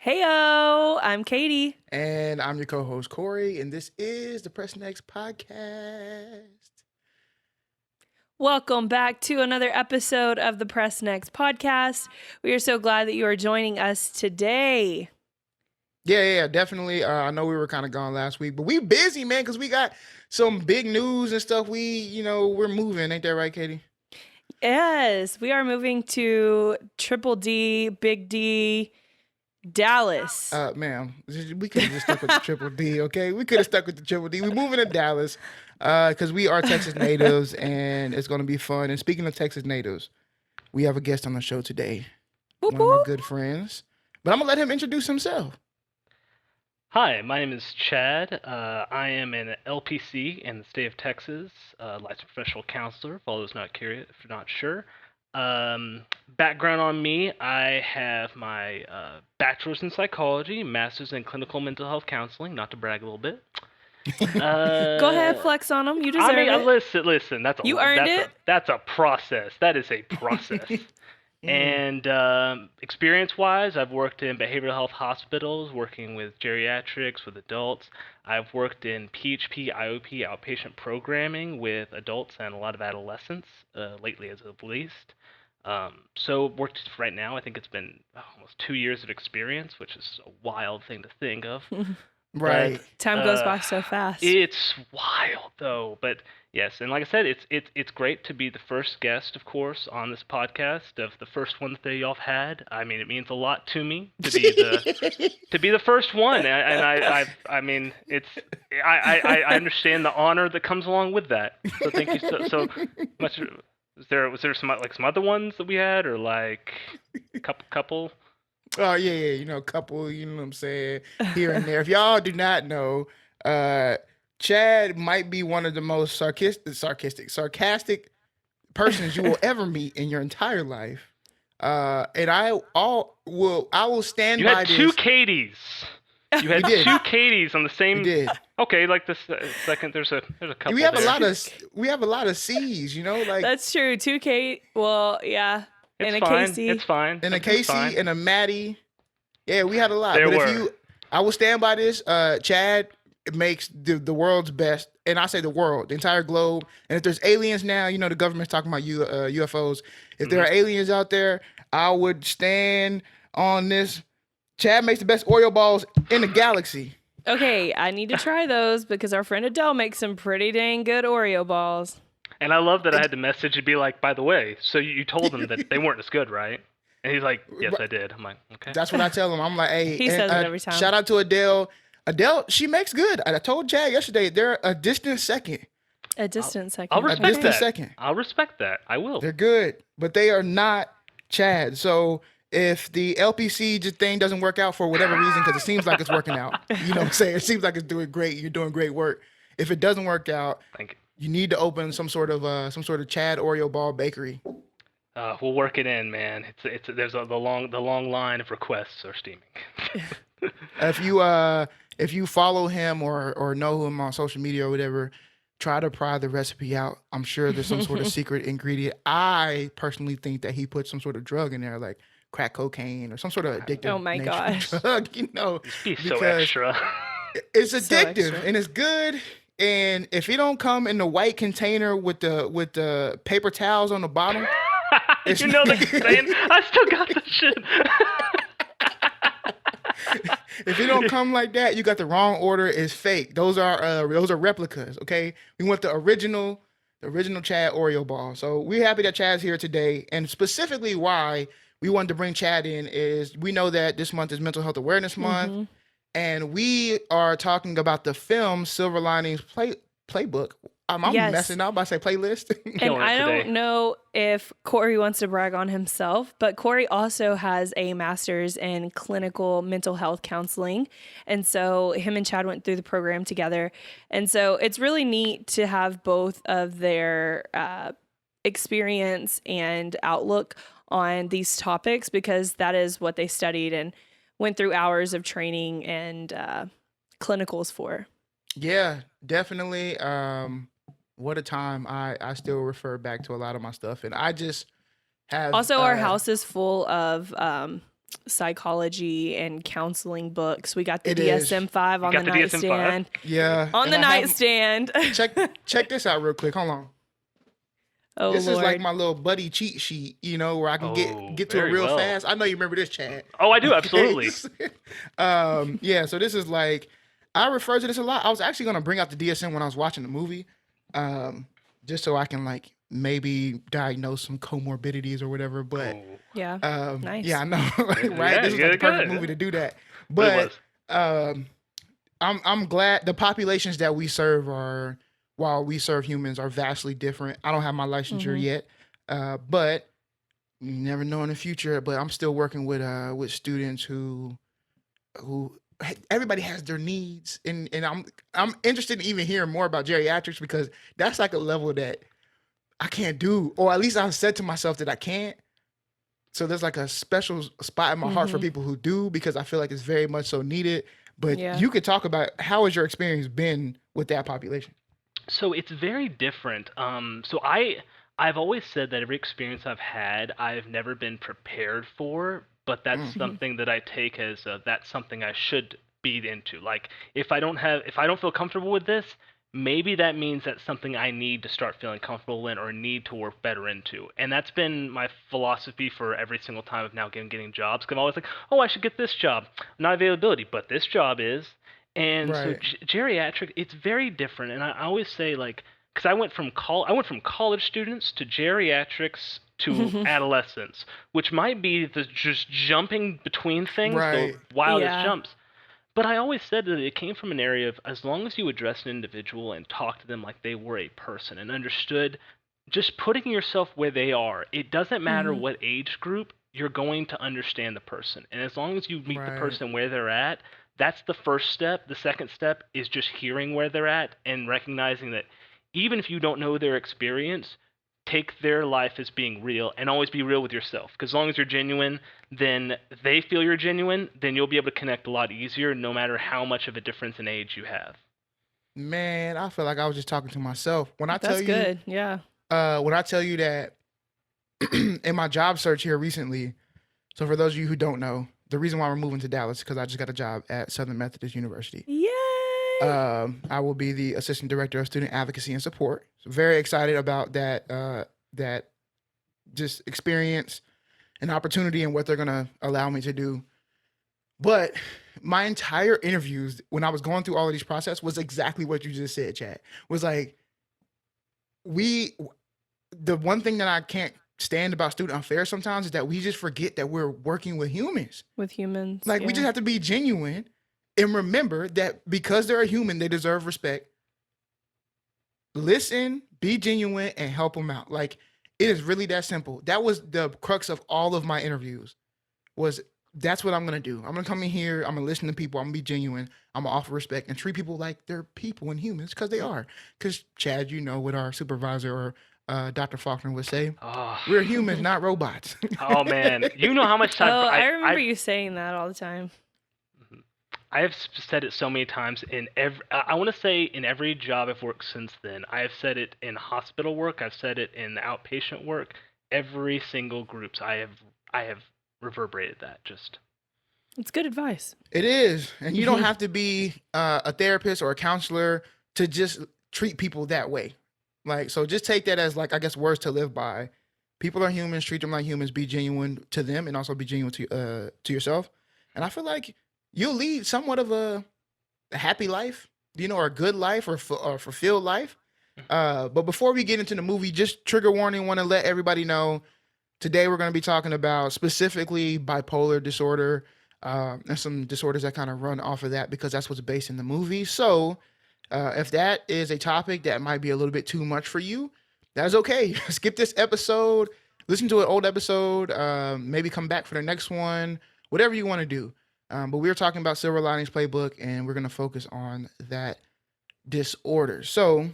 Heyo, I'm Katie. And I'm your co-host, Corey, and this is the Press Next podcast. Welcome back to another episode of the Press Next podcast. We are so glad that you are joining us today. Yeah, definitely. I know we were kind of gone last week, but we busy, man, because we got some big news and stuff. We're moving. Ain't that right, Katie? Yes, we are moving to Triple D, Big D, Dallas. Ma'am, we could have just stuck with the Triple D, okay? We could have stuck with the Triple D. We're moving to Dallas because we are Texas natives, and it's going to be fun. And speaking of Texas natives, we have a guest on the show today, Whoop, one of my whoop. good friends. But I'm going to let him introduce himself. Hi, my name is Chad. I am an LPC in the state of Texas, licensed professional counselor, for all those not curious, if you're not sure. Background on me, I have my bachelor's in psychology, master's in clinical mental health counseling, not to brag a little bit. Go ahead, flex on them. You deserve it. Listen, You earned it. That's a process. That is a process. And experience-wise, I've worked in behavioral health hospitals, working with geriatrics, with adults. I've worked in PHP, IOP, outpatient programming with adults and a lot of adolescents, lately as of least. So worked right now, I think it's been almost 2 years of experience, which is a wild thing to think of. Right. Time goes by so fast. It's wild though, but yes, and like I said, it's great to be the first guest, of course, on this podcast, of the first one that y'all have had. I mean, it means a lot to me to be the first one, and I understand the honor that comes along with that. So thank you so much. Was there some other ones that we had, or like a couple? Oh, yeah, couple, you know what I'm saying, here and there. If y'all do not know, Chad might be one of the most sarcastic persons you will ever meet in your entire life. And I will stand by this. You had two Katies. You had two Katies on the same. We did. Okay, like this second. There's a couple. We have there. a lot of C's, like That's true. 2K. Well, yeah. It's and a fine. Casey. It's fine. and a Casey and a Maddie. Yeah, we had a lot. There but were. I will stand by this. Chad makes the world's best, and I say the world, the entire globe. And if there's aliens now, the government's talking about UFOs. If there are aliens out there, I would stand on this. Chad makes the best Oreo balls in the galaxy. Okay, I need to try those because our friend Adele makes some pretty dang good Oreo balls. And I love that I had to message and be like, by the way, so you told them that they weren't as good, right? And he's like, yes, I did. I'm like, okay. That's what I tell him. I'm like, hey. He says it every time. Shout out to Adele. Adele, she makes good. I told Chad yesterday, they're a distant second. A distant second. I'll respect A distant that. second. I'll respect that. I will. They're good, but they are not Chad. So if the LPC thing doesn't work out for whatever reason, because it seems like it's working out, you know what I'm saying? It seems like it's doing great. You're doing great work. If it doesn't work out, Thank you. You need to open some sort of Chad Oreo ball bakery. We'll work it in, man. There's the long line of requests are steaming. If you follow him or know him on social media or whatever, try to pry the recipe out. I'm sure there's some sort of secret ingredient. I personally think that he put some sort of drug in there, like crack cocaine or some sort of addictive Oh my gosh. drug, Be so extra. It's So addictive extra. and it's good. And if it don't come in the white container with the paper towels on the bottom, You know the saying? I still got the shit. if it don't come like that, you got the wrong order. It's fake. Those are replicas. Okay, we want the original Chad Oreo ball. So we're happy that Chad's here today, and specifically why we wanted to bring Chad in is we know that this month is Mental Health Awareness Month. And we are talking about the film Silver Linings Playbook. I'm Yes. messing up. I say playlist. And Killing it I today. don't know if Corey wants to brag on himself, but Corey also has a master's in clinical mental health counseling. And so him and Chad went through the program together. And so it's really neat to have both of their experience and outlook on these topics because that is what they studied and went through hours of training and clinicals for. Yeah, definitely. What a time. I still refer back to a lot of my stuff. And I just have... Also, our house is full of psychology and counseling books. We got the It is. DSM-5 on got the the DSM-5? nightstand. Yeah. On and the I have- nightstand. check this out real quick. Hold on. Oh, This Lord. is like my little buddy cheat sheet, where I can get to it very real well. fast. I know you remember this, Chad. Oh, I do, absolutely. Yeah, so this is like, I refer to this a lot. I was actually going to bring out the DSM when I was watching the movie, just so I can like maybe diagnose some comorbidities or whatever. But Ooh. Yeah. Nice. yeah, I know, right? Yeah, This is you like the did perfect good. movie to do that. But it But I'm glad the populations that we serve while we serve humans are vastly different. I don't have my licensure yet, but you never know in the future. But I'm still working with students who everybody has their needs, and I'm interested in even hearing more about geriatrics because that's like a level that I can't do, or at least I've said to myself that I can't. So there's like a special spot in my heart for people who do, because I feel like it's very much so needed. But Yeah. you could talk about how has your experience been with that population? So it's very different. So I've always said that every experience I've had, I've never been prepared for, but that's something that I take as that's something I should be into. Like if I don't feel comfortable with this, maybe that means that's something I need to start feeling comfortable in or need to work better into. And that's been my philosophy for every single time of now getting jobs. Because I'm always like, oh, I should get this job. Not availability, but this job is. And so Right. geriatric, it's very different. And I always say like, because I went from college students to geriatrics to adolescents, which might be the just jumping between things, Right. the wildest Yeah. jumps. But I always said that it came from an area of as long as you address an individual and talk to them like they were a person and understood just putting yourself where they are, it doesn't matter what age group, you're going to understand the person. And as long as you meet the Right. person where they're at, that's the first step. The second step is just hearing where they're at and recognizing that even if you don't know their experience, take their life as being real and always be real with yourself. Because as long as you're genuine, then they feel you're genuine, then you'll be able to connect a lot easier no matter how much of a difference in age you have. Man, I feel like I was just talking to myself when I tell That's you. good. Yeah. When I tell you that in my job search here recently. So for those of you who don't know, the reason why we're moving to Dallas is because I just got a job at Southern Methodist University. Yay. I will be the assistant director of student advocacy and support. So very excited about that just experience and opportunity and what they're gonna allow me to do. But my entire interviews, when I was going through all of these process, was exactly what you just said, Chad. Was like the one thing that I can't stand about student affairs sometimes is that we just forget that we're working with humans. With humans. Like we just have to be genuine and remember that because they're a human, they deserve respect. Listen, be genuine, and help them out. Like it is really that simple. That was the crux of all of my interviews. That's what I'm gonna do. I'm gonna come in here. I'm gonna listen to people. I'm gonna be genuine. I'm gonna offer respect and treat people like they're people and humans because they are. Because Chad, what our supervisor or Dr. Faulkner would say, Oh, we're humans, not robots. oh man, you know how much time Oh, I remember you saying that all the time. I have said it so many times in I want to say in every job I've worked since then. I have said it in hospital work. I've said it in outpatient work. Every single groups I have reverberated that. Just It's good advice. It is. And you don't have to be a therapist or a counselor to just treat people that way. Like, so just take that as like, I guess, words to live by. People are humans, treat them like humans, be genuine to them and also be genuine to yourself. And I feel like you'll lead somewhat of a happy life, or a good life or fulfilled life. But before we get into the movie, just trigger warning, want to let everybody know today we're going to be talking about specifically bipolar disorder and some disorders that kind of run off of that because that's what's based in the movie. So if that is a topic that might be a little bit too much for you, that's okay. Skip this episode, listen to an old episode, maybe come back for the next one, whatever you want to do. But we're talking about Silver Linings Playbook, and we're going to focus on that disorder. So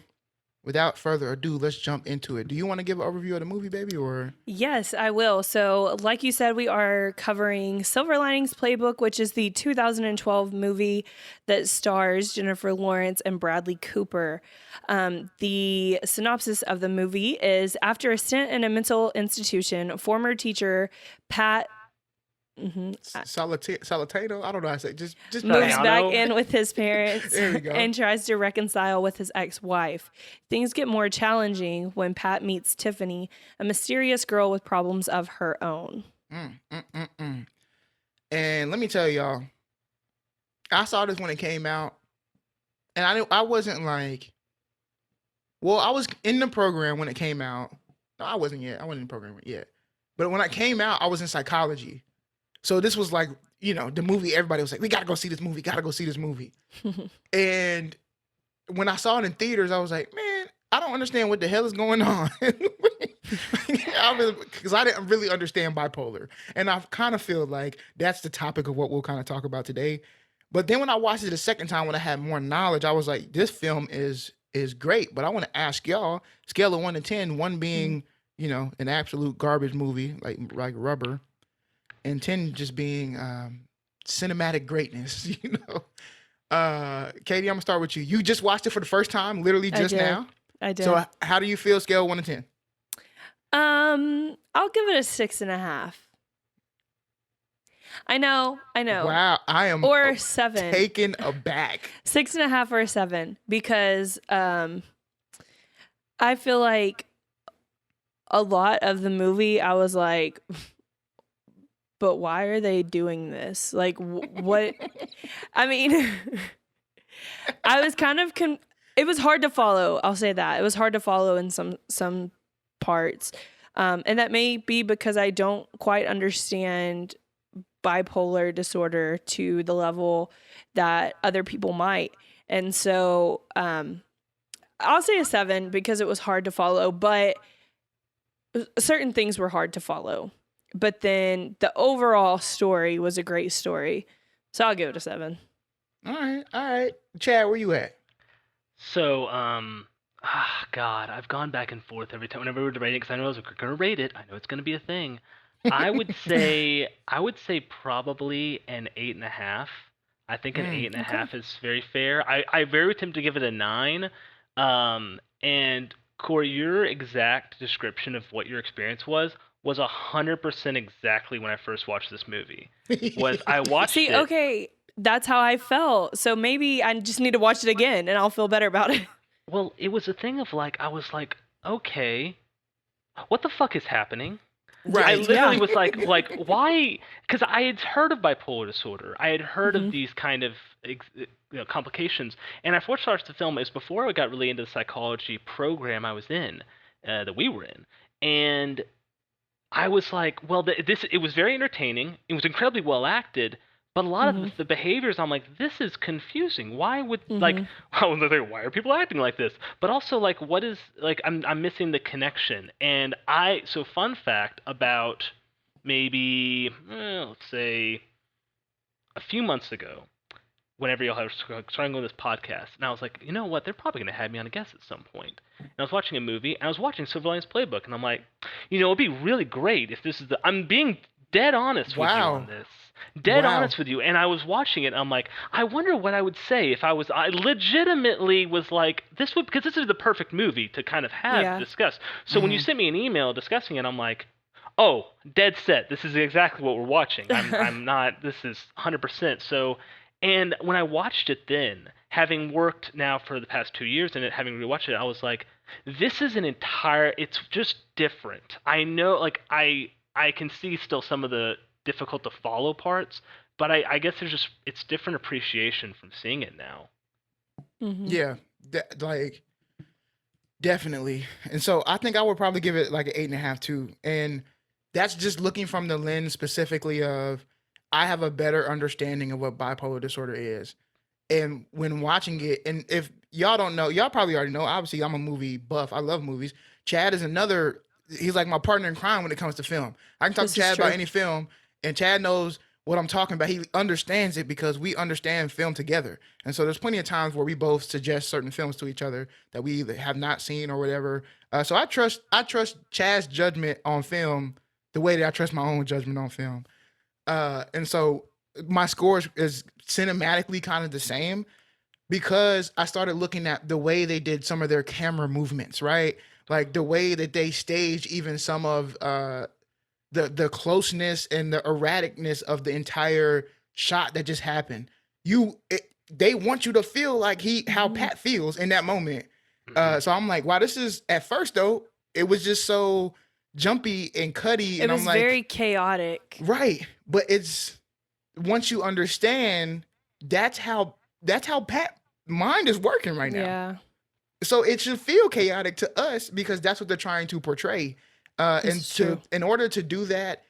without further ado, let's jump into it. Do you want to give an overview of the movie, baby, or? Yes, I will. So, like you said, we are covering Silver Linings Playbook, which is the 2012 movie that stars Jennifer Lawrence and Bradley Cooper. The synopsis of the movie is: after a stint in a mental institution, former teacher Pat Salatino. I don't know how to say. Just Moves pass. back Italiano. in with his parents There you go. and tries to reconcile with his ex-wife. Things get more challenging when Pat meets Tiffany, a mysterious girl with problems of her own. And let me tell y'all, I saw this when it came out, and I wasn't like, well, I was in the program when it came out. No, I wasn't yet. I wasn't in the program yet. But when I came out, I was in psychology. So this was like, the movie, everybody was like, we gotta go see this movie, gotta go see this movie. And when I saw it in theaters, I was like, man, I don't understand what the hell is going on. Because I didn't really understand bipolar. And I kind of feel like that's the topic of what we'll kind of talk about today. But then when I watched it a second time, when I had more knowledge, I was like, this film is great. But I want to ask y'all, scale of 1 to 10, 1 being, an absolute garbage movie, like rubber, and 10 just being cinematic greatness, Katie, I'm gonna start with you. You just watched it for the first time, literally just now. I did. So how do you feel, scale 1 to 10? I'll give it a 6.5. I know. Wow, I am Or 7. taken aback. 6.5 or a 7 because I feel like a lot of the movie I was like, but why are they doing this? Like, what? I mean, I was kind of it was hard to follow. I'll say that it was hard to follow in some parts, and that may be because I don't quite understand bipolar disorder to the level that other people might. And so I'll say a 7 because it was hard to follow, but certain things were hard to follow. But then the overall story was a great story. So I'll give it a 7. All right. Chad, where you at? So, God, I've gone back and forth every time whenever we were debating because I know I was going to rate it. I know it's going to be a thing. I would say probably an 8.5. I think an 8.5 is very fair. I very tempted to give it a 9. And Corey, your exact description of what your experience was 100% exactly when I first watched this movie. I watched it. Okay, that's how I felt. So maybe I just need to watch it again and I'll feel better about it. Well, it was a thing of like, I was like, okay, what the fuck is happening? Right. I literally was like, why? Because I had heard of bipolar disorder. I had heard of these kind of complications. And I first watched the film, it was before I got really into the psychology program I was in, that we were in. And I was like, well, it was very entertaining. It was incredibly well acted. But a lot of the behaviors, I'm like, this is confusing. Why would why are people acting like this? But also, like, what is I'm missing the connection. And so fun fact about maybe let's say a few months ago, whenever y'all were starting on this podcast, and I was like, you know what? They're probably gonna have me on a guest at some point. And I was watching a movie, and I was watching Surveillance Playbook, and I'm like, it'd be really great if this is I'm being dead honest with you on this. Honest with you. And I was watching it and I'm like, I wonder what I would say if I legitimately was like, because this is the perfect movie to kind of have discussed. So when you sent me an email discussing it, I'm like, oh, dead set. This is exactly what we're watching. I'm not, this is 100%. So, and when I watched it then, having worked now for the past 2 years and having rewatched it, I was like, this is it's just different. I know, like, I can see still some of the difficult to follow parts, but I guess it's different appreciation from seeing it now. Yeah, definitely. And so I think I would probably give it like an 8.5 too. And that's just looking from the lens specifically of I have a better understanding of what bipolar disorder is. And when watching it, and if y'all don't know, y'all probably already know, obviously I'm a movie buff. I love movies. Chad is he's like my partner in crime when it comes to film. I can talk to Chad about any film, and Chad knows what I'm talking about. He understands it because we understand film together. And so there's plenty of times where we both suggest certain films to each other that we either have not seen or whatever. So I trust Chad's judgment on film the way that I trust my own judgment on film. And so my score is cinematically kind of the same because I started looking at the way they did some of their camera movements, right? Like the way that they staged even some of the closeness and the erraticness of the entire shot that just happened. They want you to feel like how Pat feels in that moment. So I'm like, wow, this is at first though, it was just so jumpy and cutty, It and I'm was like, very chaotic. right. But it's once you understand that's how Pat mind is working right now. Yeah. So it should feel chaotic to us because that's what they're trying to portray. It's true. In order to do that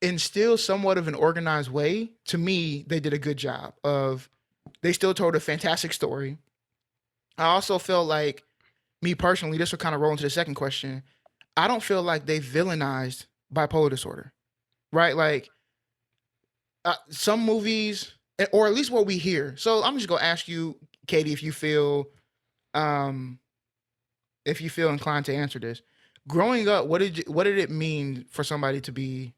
in still somewhat of an organized way, to me, they did a good job of. They still told a fantastic story. I also feel like, me personally, this will kind of roll into the second question. I don't feel like they villainized bipolar disorder, right? Like some movies, or at least what we hear. So I'm just gonna ask you, Katie, if you feel inclined to answer this. Growing up, what did it mean for somebody to be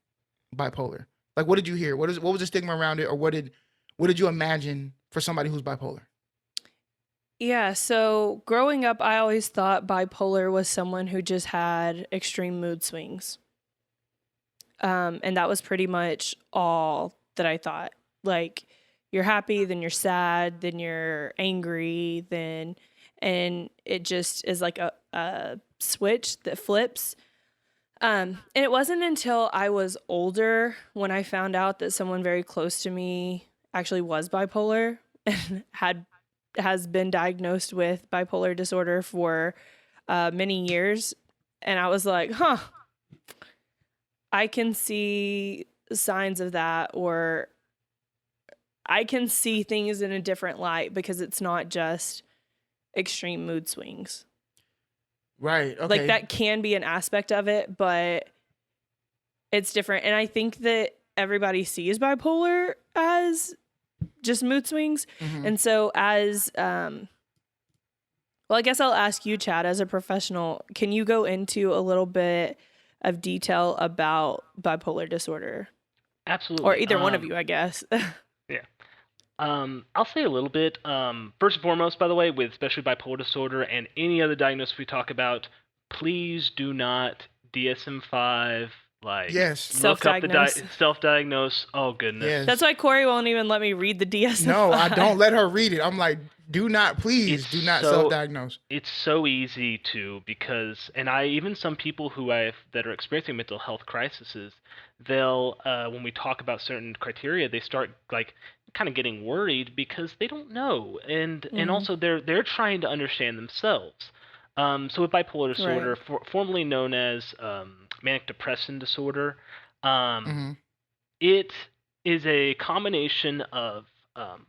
bipolar? Like, what did you hear? What was the stigma around it, or what did you imagine for somebody who's bipolar? Yeah, so growing up, I always thought bipolar was someone who just had extreme mood swings. And that was pretty much all that I thought. Like, you're happy, then you're sad, then you're angry, and it just is like a switch that flips. And it wasn't until I was older when I found out that someone very close to me actually was bipolar and has been diagnosed with bipolar disorder for many years. And I was like, huh, I can see signs of that, or I can see things in a different light because it's not just extreme mood swings. Right. Okay. Like, that can be an aspect of it, but it's different. And I think that everybody sees bipolar as just mood swings. Mhm. And so well, I guess I'll ask you, Chad, as a professional, can you go into a little bit of detail about bipolar disorder? Absolutely. Or either one of you, I guess. Yeah. I'll say a little bit. First and foremost, by the way, with especially bipolar disorder and any other diagnosis we talk about, please do not DSM-5, like, Yes. look up Self-diagnose. self-diagnose. Oh, goodness. Yes. That's why Corey won't even let me read the DSM. No, I don't let her read it. I'm like, do not self-diagnose. It's so easy to, because, and even some people that are experiencing mental health crises, they'll, when we talk about certain criteria, they start like kind of getting worried because they don't know, and also they're trying to understand themselves. So with bipolar disorder, formerly known as manic depressive disorder, it is a combination of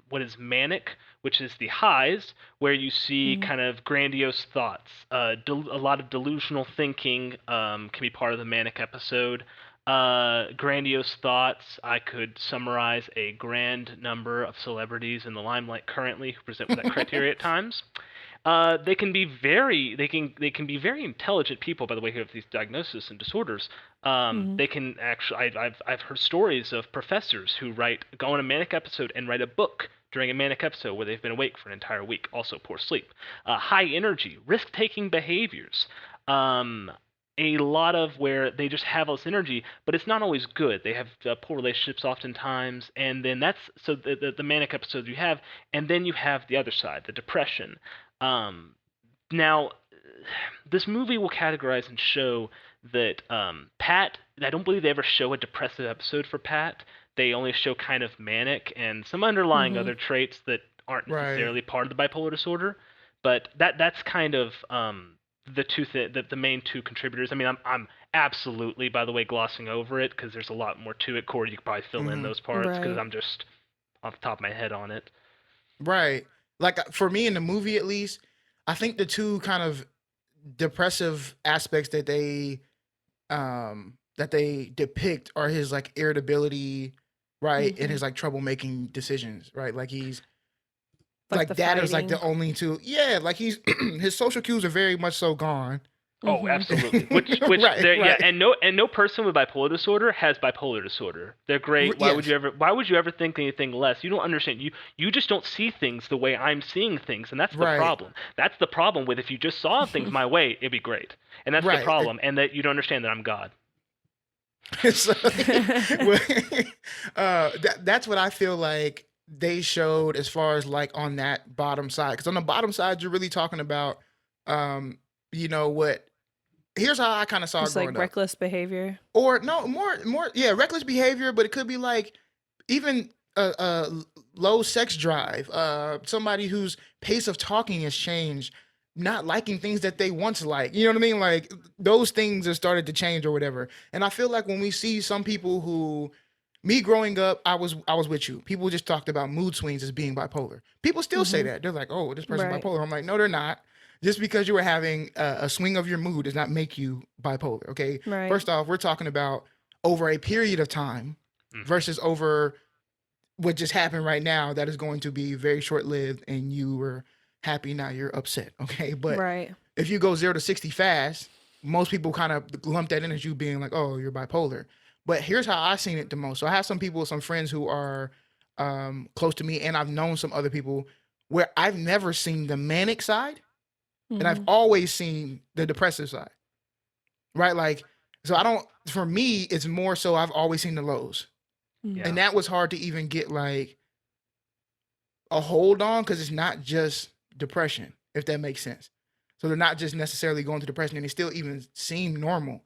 what is manic, which is the highs, where you see kind of grandiose thoughts. A lot of delusional thinking can be part of the manic episode. Grandiose thoughts, I could summarize a grand number of celebrities in the limelight currently who present with that criteria at times. They can be very intelligent people, by the way, who have these diagnoses and disorders. They can actually, I've heard stories of professors who go on a manic episode and write a book during a manic episode where they've been awake for an entire week. Also poor sleep, high energy, risk-taking behaviors. A lot of where they just have all this energy, but it's not always good. They have poor relationships oftentimes, and then that's so the manic episode you have, and then you have the other side, the depression. Now, this movie will categorize and show that Pat. I don't believe they ever show a depressive episode for Pat. They only show kind of manic and some underlying other traits that aren't necessarily part of the bipolar disorder. But that's kind of the main two contributors. I mean, I'm absolutely, by the way, glossing over it because there's a lot more to it. Corey, you could probably fill in those parts because I'm just off the top of my head on it. Right. Like for me in the movie, at least, I think the two kind of depressive aspects that they depict are his like irritability, right, and his like troublemaking decisions, right? Like he's like that is like the only two. Yeah, like he's his social cues are very much so gone. Oh, absolutely. Which yeah, and no person with bipolar disorder has bipolar disorder. They're great. Why would you ever think anything less? You don't understand. You just don't see things the way I'm seeing things, and that's the problem. That's the problem with if you just saw things my way, it'd be great. And that's the problem, and that you don't understand that I'm God. So, that's what I feel like they showed as far as like on that bottom side. Because on the bottom side, you're really talking about, um, what? Here's how I kind of saw it Just like growing up. reckless behavior. Or no, more, yeah, reckless behavior, but it could be like even a low sex drive, somebody whose pace of talking has changed, not liking things that they once liked. You know what I mean? Like those things have started to change or whatever. And I feel like when we see some people who, me growing up, I was with you. People just talked about mood swings as being bipolar. People still say Mm-hmm. that. They're like, "Oh, this person's Right. bipolar." I'm like, "No, they're not." Just because you were having a swing of your mood does not make you bipolar. Okay. Right. First off, we're talking about over a period of time Mhm. versus over what just happened right now that is going to be very short lived and you were happy, now you're upset. Okay. But Right. if you go 0 to 60 fast, most people kind of lump that in as you being like, oh, you're bipolar. But here's how I've seen it the most. So I have some people, some friends who are close to me, and I've known some other people where I've never seen the manic side and I've Mm-hmm. always seen the depressive side, right? Like, so I don't, for me, it's more so I've always seen the lows. Mm-hmm. Yeah. And that was hard to even get like a hold on because it's not just depression, if that makes sense. So they're not just necessarily going to depression and they still even seem normal.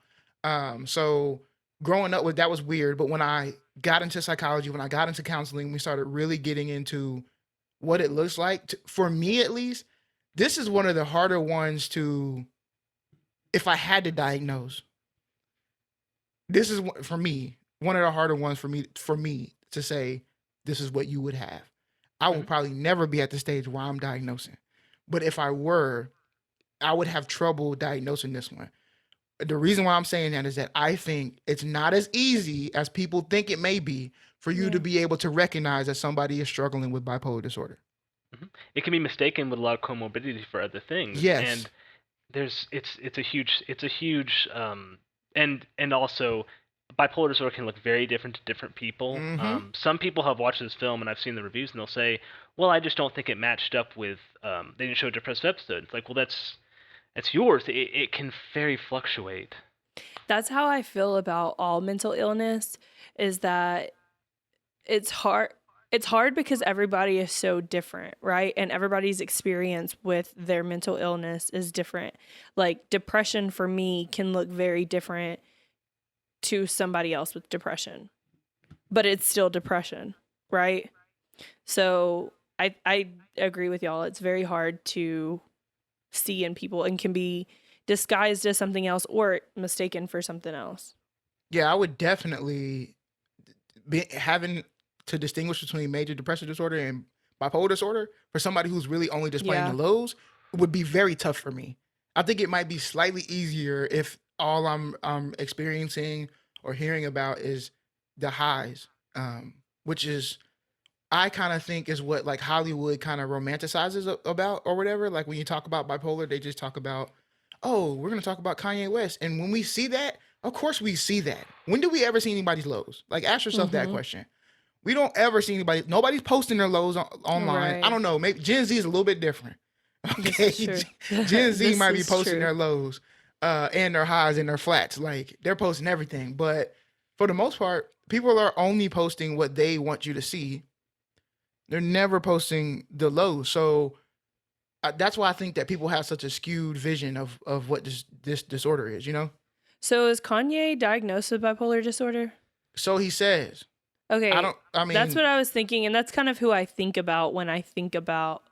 So growing up with that was weird. But when I got into psychology, when I got into counseling, we started really getting into what it looks like. For me, at least, this is one of the harder ones to, if I had to diagnose, this is for me, one of the harder ones for me to say, this is what you would have. I will Mhm. probably never be at the stage where I'm diagnosing. But if I were, I would have trouble diagnosing this one. The reason why I'm saying that is that I think it's not as easy as people think it may be for you Yeah. to be able to recognize that somebody is struggling with bipolar disorder. Mhm. It can be mistaken with a lot of comorbidity for other things, Yes. and it's a huge and also bipolar disorder can look very different to different people. Mm-hmm. Some people have watched this film and I've seen the reviews and they'll say, well, I just don't think it matched up with they didn't show a depressive episode. It's like, well, that's yours. It can very fluctuate. That's how I feel about all mental illness, is that it's hard. It's hard because everybody is so different, right? And everybody's experience with their mental illness is different. Like depression for me can look very different to somebody else with depression, but it's still depression, right? So I agree with y'all. It's very hard to see in people and can be disguised as something else or mistaken for something else. Yeah, I would definitely be having to distinguish between major depressive disorder and bipolar disorder for somebody who's really only displaying the Yeah. lows would be very tough for me. I think it might be slightly easier if all I'm experiencing or hearing about is the highs, which is I kind of think is what like Hollywood kind of romanticizes about or whatever. Like when you talk about bipolar, they just talk about, oh, we're gonna talk about Kanye West, and when we see that, of course we see that. When do we ever see anybody's lows? Like ask yourself that Mm-hmm. question. We don't ever see anybody. Nobody's posting their lows online. I Right. don't know. Maybe Gen Z is a little bit different. This Okay, is true. Gen Z This might be is posting true. their lows, and their highs and their flats. Like they're posting everything. But for the most part, people are only posting what they want you to see. They're never posting the lows. So that's why I think that people have such a skewed vision of what this disorder is. So is Kanye diagnosed with bipolar disorder? So he says. I Okay, don't. I that's mean, what I was thinking, and that's kind of who I think about when I think about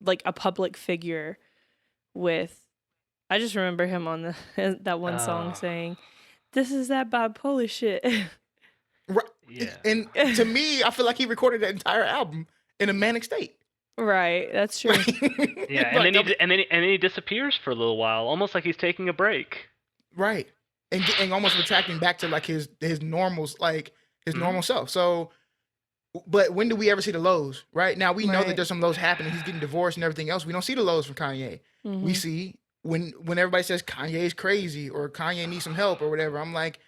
like a public figure with. I just remember him on the that one song Oh, saying, "This is that bipolar shit." right, yeah. and to me, I feel like he recorded that entire album in a manic state. Right, that's true. Yeah, and Like, then he disappears for a little while, almost like he's taking a break. right, and almost retracting back to like his normals, like his Mhm. normal self. So, but when do we ever see the lows? Right now, we know that Right. there's some lows happening. He's getting divorced and everything else. We don't see the lows from Kanye. We Mhm. see when everybody says Kanye's crazy or Kanye needs some help or whatever. I'm like,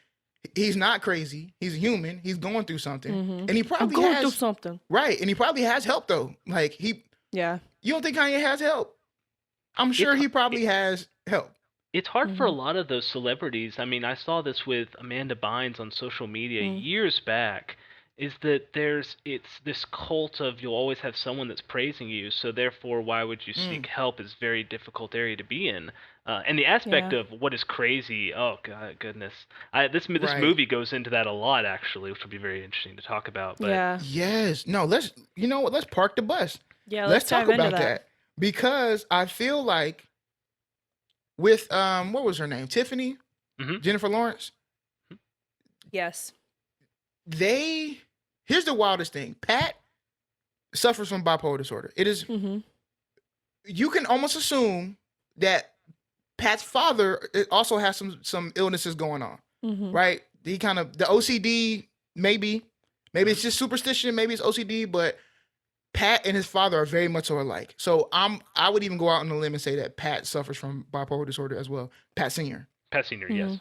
he's not crazy. He's a human. He's going through something, Mhm. and he I'm probably going through has something. right, and he probably has help though. Like Yeah. you don't think Kanye has help? I'm sure It's he it, probably has help. It's hard for a Mm-hmm. lot of those celebrities. I mean, I saw this with Amanda Bynes on social media Mm. years back, is that it's this cult of you'll always have someone that's praising you, so therefore why would you seek Mm, help is very difficult area to be in. And the aspect Yeah. of what is crazy, oh God, goodness. This right. movie goes into that a lot actually, which will be very interesting to talk about, but Yeah. Yes. No, let's, you know what? Let's park the bus. Yeah. Let's Let's talk dive into about that. that because I feel like with, what was her name? Tiffany, mhm. Jennifer Lawrence. Yes. They, here's the wildest thing. Pat suffers from bipolar disorder. It is, Mm-hmm. you can almost assume that Pat's father also has some illnesses going on, Mm-hmm. right? He kind of, the OCD, maybe it's just superstition, maybe it's OCD, but Pat and his father are very much so alike. So I would even go out on a limb and say that Pat suffers from bipolar disorder as well. Pat Senior. Pat Senior, Mm-hmm. yes.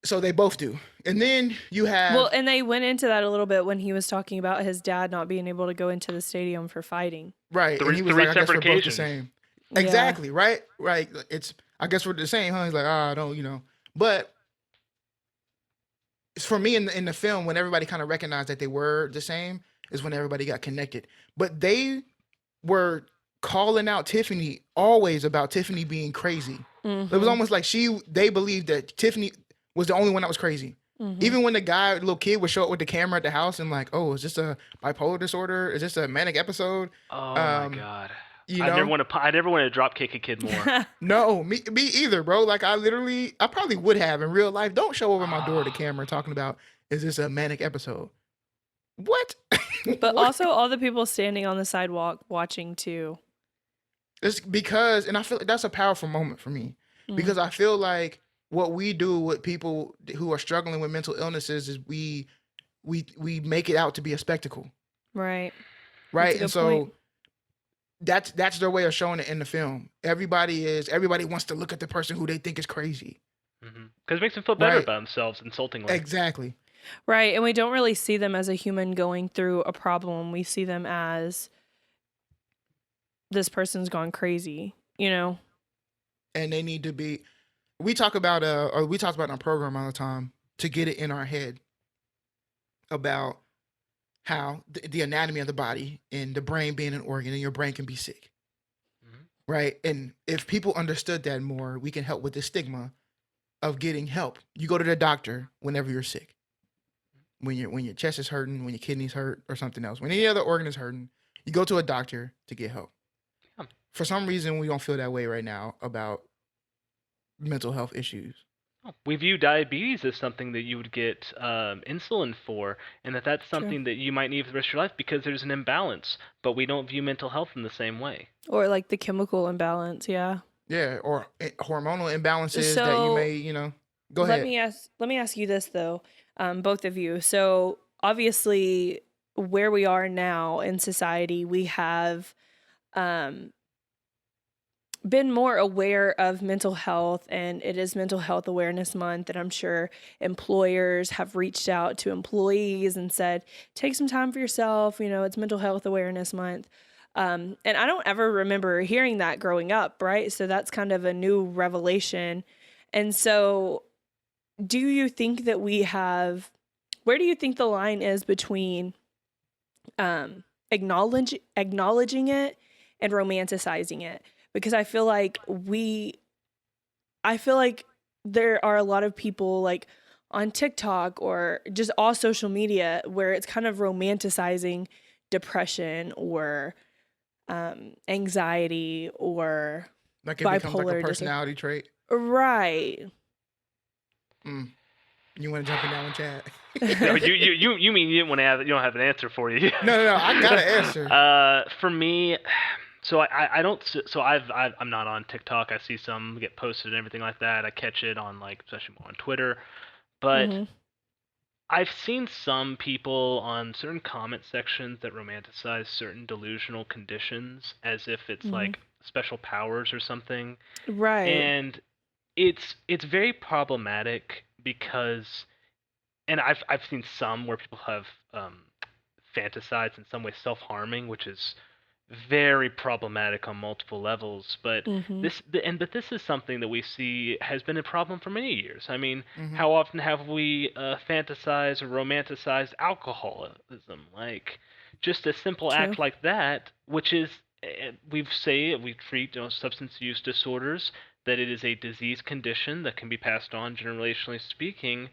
So they both do. And then you Well, have and they went into that a little bit when he was talking about his dad not being able to go into the stadium for fighting. right, and Three he was three like, I guess we're separate both the occasions. same. Yeah. Exactly, right? Right. It's I guess we're the same, huh? He's like, I don't, But for me in the film, when everybody kind of recognized that they were the same, is when everybody got connected. But they were calling out Tiffany always about Tiffany being crazy. It was Mm-hmm. almost like they believed that Tiffany was the only one that was crazy. Mm-hmm. Even when the little kid would show up with the camera at the house and like, oh, is this a bipolar disorder? Is this a manic episode? Oh my Um, God. you I never know, want to. I never want to drop kick a kid more. no, me either, bro. Like I probably would have in real life. Don't show over my door the camera talking about, is this a manic episode? What? But What? also all the people standing on the sidewalk watching too. It's because, and I feel like that's a powerful moment for me Mm. because I feel like what we do with people who are struggling with mental illnesses is we make it out to be a spectacle, Right. right? That's a And good point. so that's their way of showing it in the film. Everybody wants to look at the person who they think is crazy, Because it makes them feel better right? about themselves, insultingly. Exactly. Right. And we don't really see them as a human going through a problem. We see them as this person's gone crazy, you know? And they need to be. We talk about or we talked about in our program all the time to get it in our head about how the anatomy of the body and the brain being an organ and your brain can be sick, Mhm. right? And if people understood that more, we can help with the stigma of getting help. You go to the doctor whenever you're sick. When your chest is hurting, when your kidneys hurt or something else, when any other organ is hurting, you go to a doctor to get help. Yeah. For some reason, we don't feel that way right now about mental health issues. We view diabetes as something that you would get insulin for, and that's True. something that you might need for the rest of your life because there's an imbalance. But we don't view mental health in the same way. Or like the chemical imbalance. Yeah. Yeah, or hormonal imbalances that you So may, go let ahead. me ask you this though, both of you. So obviously where we are now in society, we have um been more aware of mental health, and it is Mental Health Awareness Month, and I'm sure employers have reached out to employees and said, take some time for yourself, it's Mental Health Awareness Month. And I don't ever remember hearing that growing up, right? So that's kind of a new revelation. And so do you think that where do you think the line is between acknowledging it and romanticizing it? Because I feel like there are a lot of people like on TikTok or just all social media where it's kind of romanticizing depression or anxiety or Like it becomes like a bipolar disorder. personality trait. Right. You want to jump in that one, Chad? No, you mean you don't have an answer for you? No, I got an answer. For me, so I don't. So I'm not on TikTok. I see some get posted and everything like that. I catch it on especially more on Twitter, but Mm-hmm. I've seen some people on certain comment sections that romanticize certain delusional conditions as if it's Mm-hmm. like special powers or something. Right. And it's very problematic because, and I've seen some where people have fantasized in some way self-harming, which is very problematic on multiple levels. But Mm-hmm. this is something that we see has been a problem for many years. I mean, Mm-hmm. how often have we fantasized or romanticized alcoholism? Like, just a simple True. act like that, which is we treat substance use disorders that it is a disease condition that can be passed on, generationally speaking,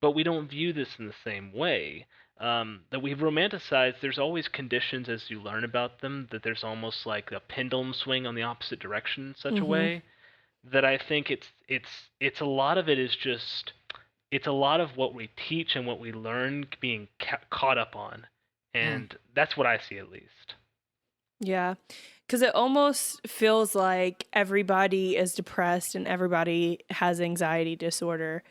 but we don't view this in the same way that we've romanticized. There's always conditions as you learn about them that there's almost like a pendulum swing on the opposite direction in such a Mm-hmm. way that I think it's a lot of it is just it's a lot of what we teach and what we learn being caught up on, Mm. and that's what I see at least. Yeah. Because it almost feels like everybody is depressed and everybody has anxiety disorder.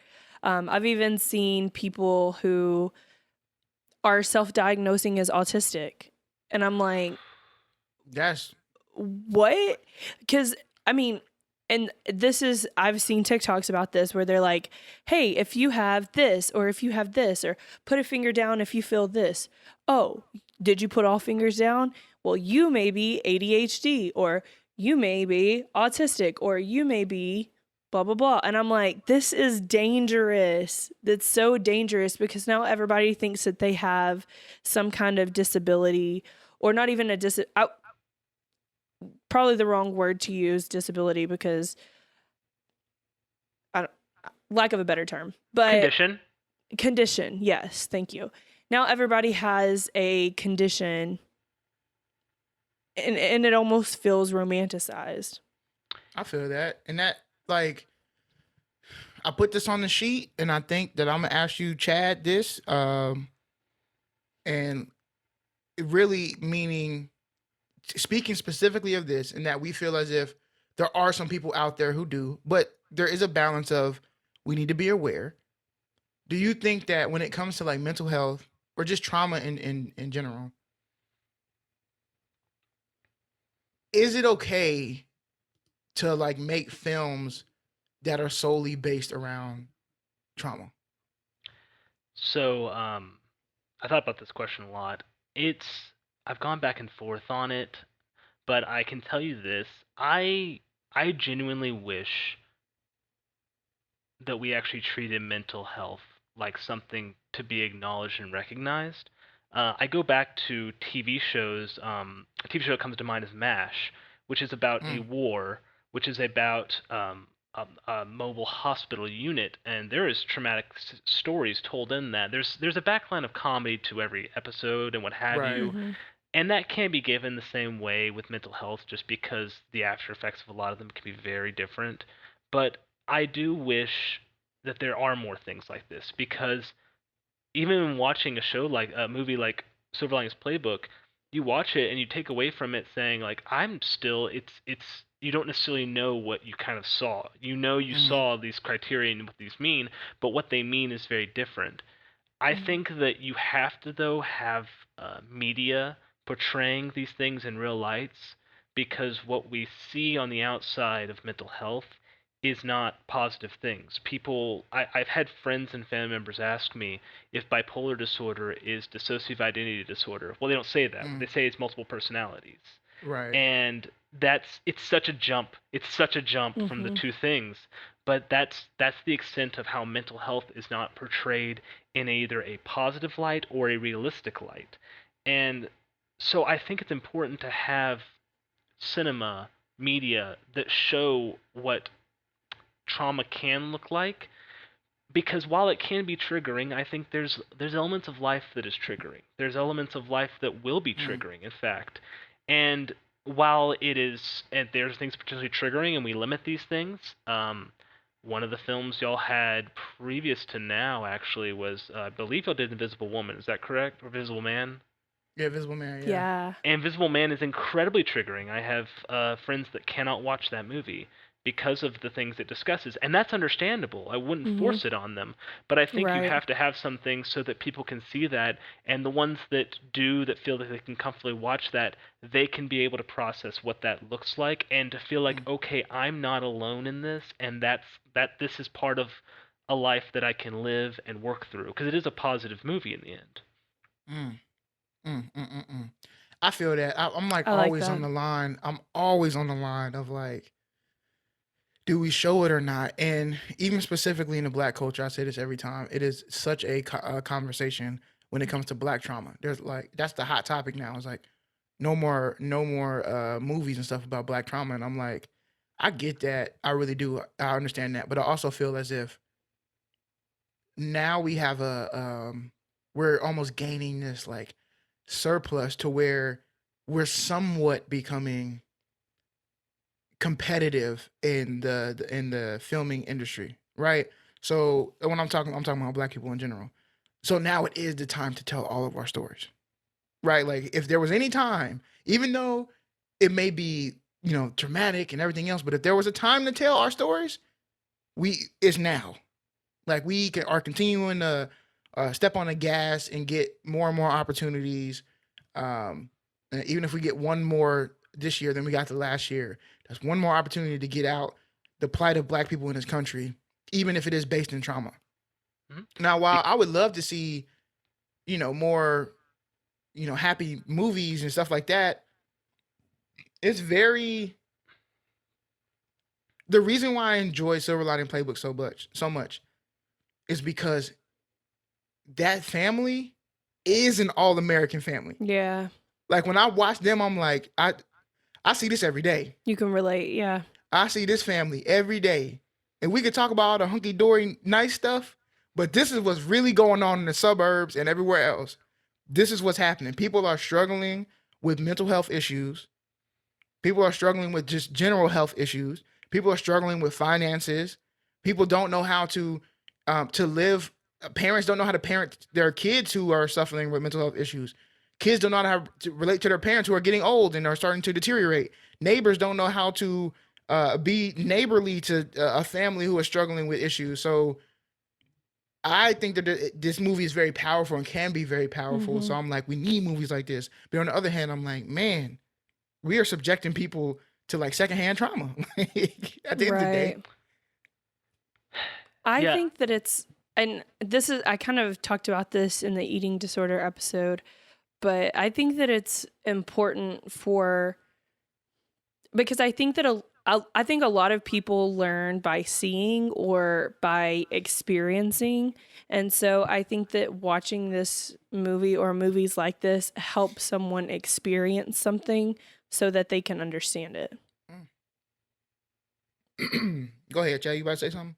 I've even seen people who are self diagnosing as autistic. And I'm like, That's what? Because, I mean, and this is, I've seen TikToks about this where they're like, hey, if you have this, or if you have this, or put a finger down if you feel this. Oh, did you put all fingers down? Well, you may be ADHD, or you may be autistic, or you may be blah, blah, blah. And I'm like, this is dangerous. That's so dangerous because now everybody thinks that they have some kind of disability or not even a probably the wrong word to use, disability, because I don't, lack of a better term, but Condition. condition. Yes, thank you. Now everybody has a condition, and it almost feels romanticized. I feel that, and that like I put this on the sheet, and I think that I'm gonna ask you, Chad, this, and it really meaning speaking specifically of this, and that we feel as if there are some people out there who do, but there is a balance of we need to be aware. Do you think that when it comes to like mental health or just trauma in general, is it okay to like make films that are solely based around trauma? So I thought about this question a lot. It's I've gone back and forth on it, but I can tell you this: I genuinely wish that we actually treated mental health like something to be acknowledged and recognized. I go back to TV shows. A TV show that comes to mind is MASH, which is about a Mm, war, which is about a mobile hospital unit, and there is traumatic stories told in that. There's a backline of comedy to every episode and what have right. you, Mm-hmm. and that can be given the same way with mental health, just because the after effects of a lot of them can be very different. But I do wish that there are more things like this because even when watching a show like a movie like Silver Linings Playbook, you watch it and you take away from it saying like I'm still it's you don't necessarily know what you kind of saw. You know you Mm-hmm. saw these criteria and what these mean, but what they mean is very different. I Mm-hmm. think that you have to though have media portraying these things in real lights because what we see on the outside of mental health is not positive things. I've had friends and family members ask me if bipolar disorder is dissociative identity disorder. Well, they don't say that. Mm, They say it's multiple personalities, right. and it's such a jump. It's such a jump from the Mm-hmm. two things, but that's the extent of how mental health is not portrayed in either a positive light or a realistic light. And so I think it's important to have cinema, media that show what trauma can look like because while it can be triggering, I think there's elements of life that is triggering. There's elements of life that will be Mm, triggering, in fact. And while it is, and there's things potentially triggering, and we limit these things. One of the films y'all had previous to now actually was, I believe y'all did Invisible Woman. Is that correct? Or Invisible Man? yeah, Visible Man. Yeah. Yeah. Invisible Man is incredibly triggering. I have friends that cannot watch that movie because of the things it discusses, and that's understandable. I wouldn't Mm-hmm. force it on them, but I think you Right. have to have some things so that people can see that, and the ones that do, that feel that they can comfortably watch that, they can be able to process what that looks like and to feel like, Mm, okay, I'm not alone in this, and that this is part of a life that I can live and work through because it is a positive movie in the end. mm, mm. I feel that. I'm like I like always on that. the line. I'm always on the line of like, do we show it or not? And even specifically in the Black culture, I say this every time. It is such a conversation when it comes to Black trauma. There's like that's the hot topic now. It's like no more movies and stuff about Black trauma. And I'm like, I get that. I really do. I understand that. But I also feel as if now we have we're almost gaining this like surplus to where we're somewhat becoming competitive in the filming industry, right? So when I'm talking about Black people in general. So now it is the time to tell all of our stories, right? Like if there was any time, even though it may be traumatic and everything else, but if there was a time to tell our stories, it's now. Like are continuing to step on the gas and get more and more opportunities. And even if we get one more this year than we got the last year, that's one more opportunity to get out the plight of Black people in this country, even if it is based in trauma. Mhm. Now, while I would love to see, more, happy movies and stuff like that, it's very. The reason why I enjoy Silver Lining Playbook so much, is because that family is an all American family. Yeah. Like when I watch them, I'm like, I see this every day. You can relate. Yeah. I see this family every day. And we could talk about all the hunky dory nice stuff, but this is what's really going on in the suburbs and everywhere else. This is what's happening. People are struggling with mental health issues. People are struggling with just general health issues. People are struggling with finances. People don't know how to live. Parents don't know how to parent their kids who are suffering with mental health issues. Kids don't know how to relate to their parents who are getting old and are starting to deteriorate. Neighbors don't know how to be neighborly to a family who is struggling with issues. So I think that this movie is very powerful and can be very powerful. So I'm like, we need movies like this. But on the other hand, I'm like, man, we are subjecting people to like secondhand trauma at the end of the day. Right. I Yeah. think that I kind of talked about this in the eating disorder episode, but I think that it's important because I think that I think a lot of people learn by seeing or by experiencing. And so I think that watching this movie or movies like this help someone experience something so that they can understand it. Go ahead, Chad. You about to say something?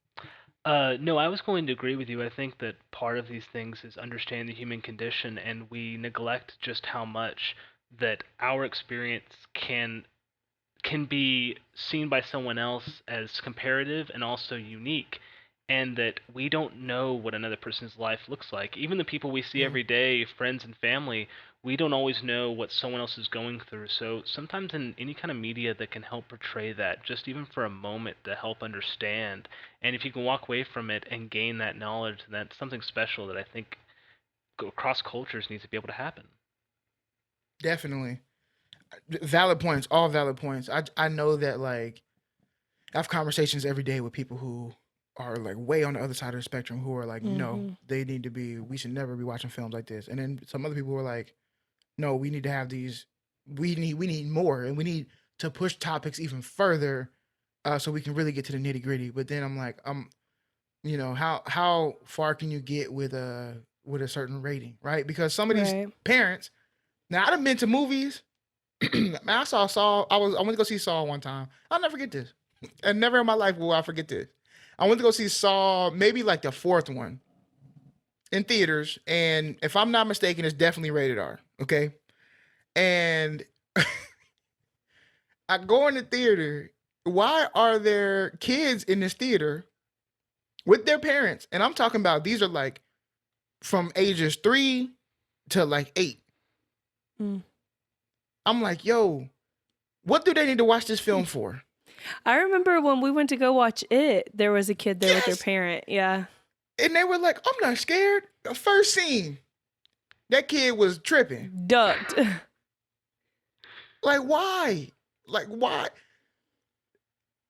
No, I was going to agree with you. I think that part of these things is understanding the human condition, and we neglect just how much that our experience can be seen by someone else as comparative and also unique, and that we don't know what another person's life looks like. Even the people we see every day, friends and family, we don't always know what someone else is going through. So sometimes in any kind of media that can help portray that, just even for a moment to help understand, and if you can walk away from it and gain that knowledge, that's something special that I think across cultures needs to be able to happen. Definitely. Valid points, all valid points. I know that like I have conversations every day with people who are like way on the other side of the spectrum who are like, no, we should never be watching films like this. And then some other people who are like, no, we need to have these, we need more, and we need to push topics even further, so we can really get to the nitty gritty. But then I'm like, how far can you get with a certain rating, right? Because some of these Right. parents, now I've been to movies. Man, I saw Saw. I went to go see Saw one time. I'll never forget this. And never in my life will I forget this. I went to go see Saw, maybe like the fourth one in theaters, and if I'm not mistaken, it's definitely rated R. Okay, and I go in the theater. Why are there kids in this theater with their parents? And I'm talking about these are like from ages 3 to like 8. Mm. I'm like, yo, what do they need to watch this film for? I remember when we went to go watch it, there was a kid there with their Yes. parent. Yeah. And they were like, I'm not scared. The first scene, that kid was tripping. Ducked. Like, why? Like, why?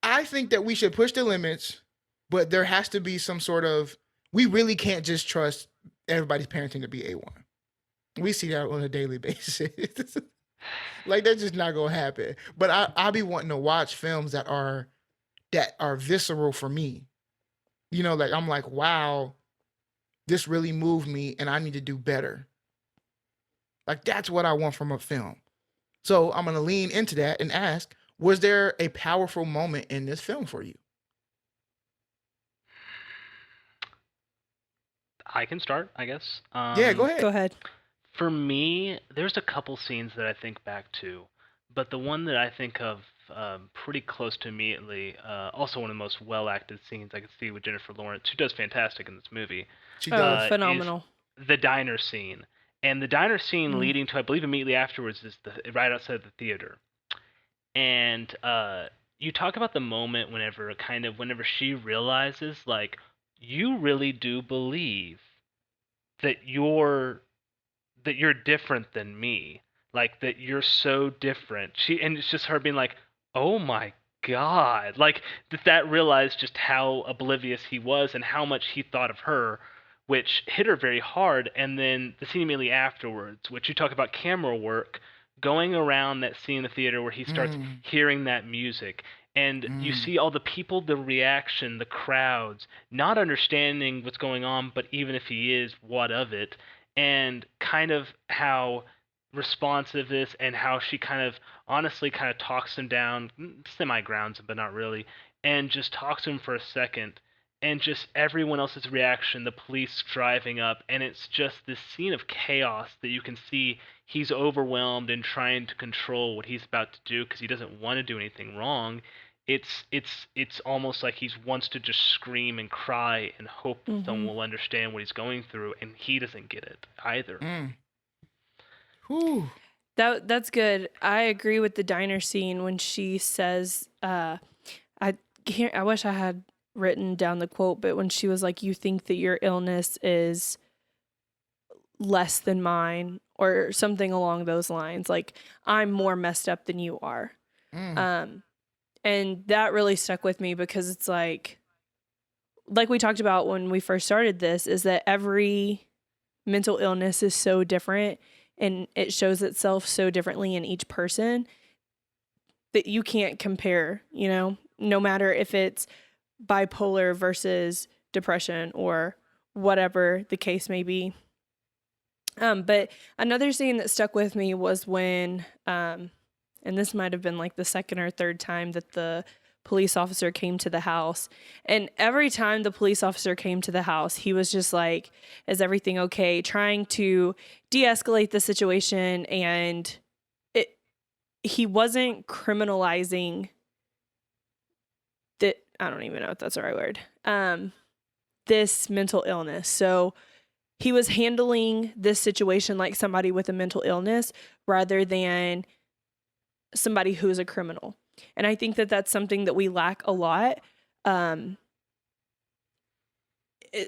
I think that we should push the limits, but there has to be some sort of, we really can't just trust everybody's parenting to be A1. We see that on a daily basis. Like that's just not gonna happen. But I be wanting to watch films that are visceral for me. You know, like I'm like, wow, this really moved me, and I need to do better. Like that's what I want from a film. So I'm gonna lean into that and ask, was there a powerful moment in this film for you? I can start, I guess. Yeah, go Go ahead. ahead. For me, there's a couple scenes that I think back to, but the one that I think of pretty close to immediately, also one of the most well acted scenes I could see with Jennifer Lawrence, who does fantastic in this movie, She Oh, does. is phenomenal. the diner scene. And the diner scene Mm. leading to, I believe, immediately afterwards is right outside the theater. And you talk about the moment whenever she realizes, like, you really do believe that you're different than me, like that you're so different. And it's just her being like, oh my god, like that realized just how oblivious he was and how much he thought of her, which hit her very hard. And then the scene immediately afterwards, which you talk about camera work, going around that scene in the theater where he starts Mm, hearing that music, and you mm, see all the people, the reaction, the crowds, not understanding what's going on, but even if he is, what of it? And kind of how responsive this and how she kind of honestly kind of talks him down, semi grounds him, but not really, and just talks to him for a second, and just everyone else's reaction, the police driving up, and it's just this scene of chaos that you can see he's overwhelmed and trying to control what he's about to do because he doesn't want to do anything wrong. It's almost like he wants to just scream and cry and hope that someone Hmm. will understand what he's going through, and he doesn't get it either. mm. Whew. That's good. I agree with the diner scene when she says, I can't. I wish I had written down the quote, but when she was like, "You think that your illness is less than mine," or something along those lines, like I'm more messed up than you are. Mm, Um, and that really stuck with me because it's like we talked about when we first started this, is that every mental illness is so different and it shows itself so differently in each person that you can't compare, no matter if it's bipolar versus depression or whatever the case may be. But another scene that stuck with me was when, and this might have been like the second or third time that the police officer came to the house. And every time the police officer came to the house, he was just like, is everything okay? Trying to de escalate the situation. And he wasn't criminalizing that. I don't even know if that's the right word. This mental illness. So he was handling this situation like somebody with a mental illness rather than somebody who's a criminal. And I think that that's something that we lack a lot, um,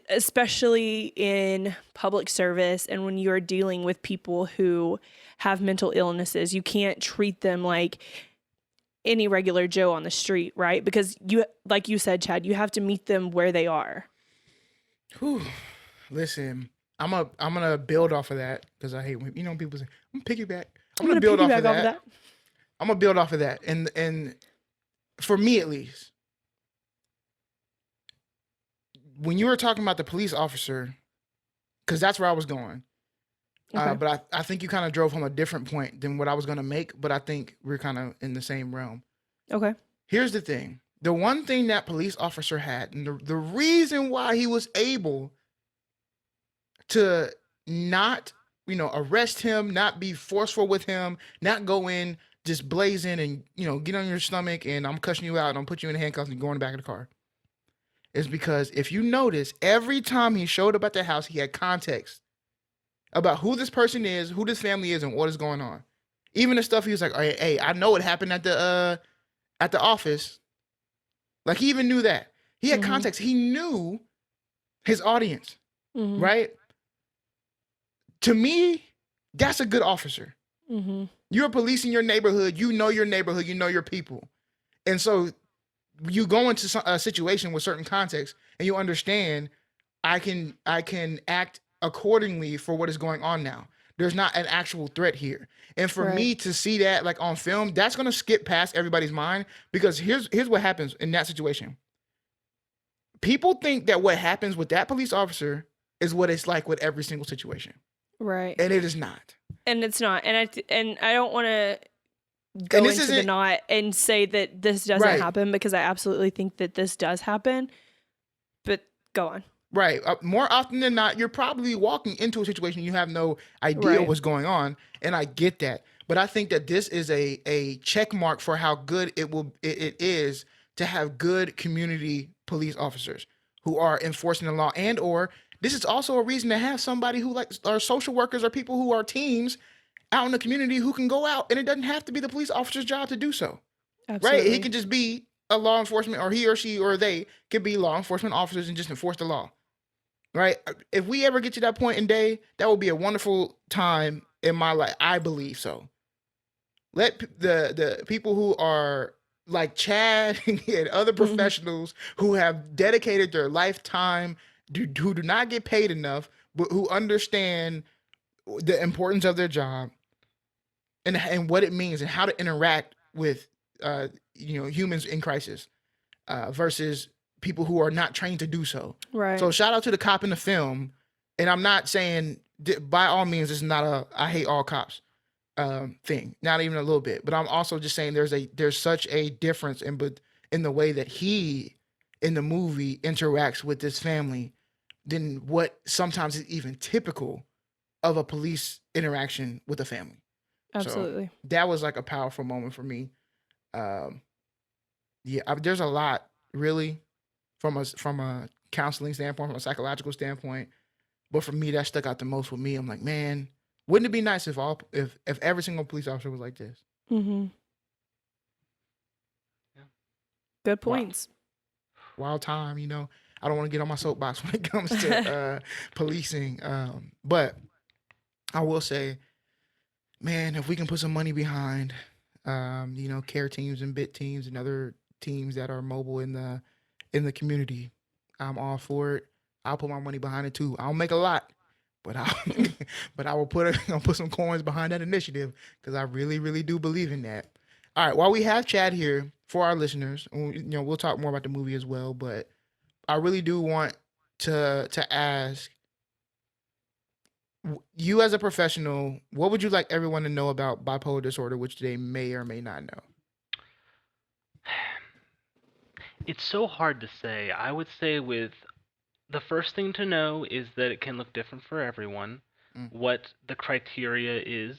especially in public service and when you're dealing with people who have mental illnesses. You can't treat them like any regular Joe on the street, right? Because you, like you said, Chad, you have to meet them where they are. whew. Listen, I'm gonna build off of that because I hate when people say I'm gonna piggyback. I'm I'm gonna going to build off of piggyback off of that. that. I'm gonna build off of that. And for me at least, when you were talking about the police officer, because that's where I was going. Okay. But I think you kind of drove home a different point than what I was gonna make. But I think we're kind of in the same realm. Okay. Here's the thing: the one thing that police officer had, and the reason why he was able to not, arrest him, not be forceful with him, not go in just blazing and, get on your stomach and I'm cussing you out and I'm put you in handcuffs and go in the back of the car. Is because if you notice, every time he showed up at the house, he had context about who this person is, who this family is, and what is going on. Even the stuff he was like, hey, I know what happened at the office. Like he even knew that. He had Mhm. context. He knew his audience, Mhm. right? To me, that's a good officer. Mhm. You're policing your neighborhood. You know your neighborhood. You know your people. And so you go into a situation with certain context and you understand I can act accordingly for what is going on now. There's not an actual threat here. And for Right. me to see that like on film, that's gonna skip past everybody's mind because here's what happens in that situation. People think that what happens with that police officer is what it's like with every single situation, Right. and it is not. And it's not. And I don't want to And go this into the isn't knot and say that this doesn't right. happen, because I absolutely think that this does happen. But go on. Right. More often than not, you're probably walking into a situation you have no idea Right. what's going on, and I get that. But I think that this is a check mark for how good it is to have good community police officers who are enforcing the law, and or this is also a reason to have somebody who like are social workers or people who are teams out in the community who can go out, and it doesn't have to be the police officer's job to do so. Right? He Absolutely. could just be a law enforcement, or he or she or they could be law enforcement officers and just enforce the law. Right? If we ever get to that point in day, that will be a wonderful time in my life. I believe so. Let the people who are like Chad and other Mhm. professionals who have dedicated their lifetime, who do not get paid enough, but who understand the importance of their job and what it means and how to interact with humans in crisis versus people who are not trained to do so. Right. So shout out to the cop in the film, and I'm not saying by all means this is not a I hate all cops thing, not even a little bit. But I'm also just saying there's such a difference in the way that he in the movie interacts with this family than what sometimes is even typical of a police interaction with a family. So Absolutely. that was like a powerful moment for me. Um, there's a lot really from a counseling standpoint, from a psychological standpoint. But for me, that stuck out the most with me. I'm like, man, wouldn't it be nice if every single police officer was like this? Mm-hmm. Yeah. Good Wow, points. wild time. I don't want to get on my soapbox when it comes to policing. But I will say, man, if we can put some money behind, care teams and bit teams and other teams that are mobile in the community, I'm all for it. I'll put my money behind it too. I don't make a lot, but I but I will I'll put some coins behind that initiative because I really really do believe in that. All right, while we have Chad here for our listeners, we'll talk more about the movie as well, but I really do want to ask you as a professional, what would you like everyone to know about bipolar disorder, which they may or may not know? It's so hard to say. I would say with the first thing to know is that it can look different for everyone. Mm, What the criteria is,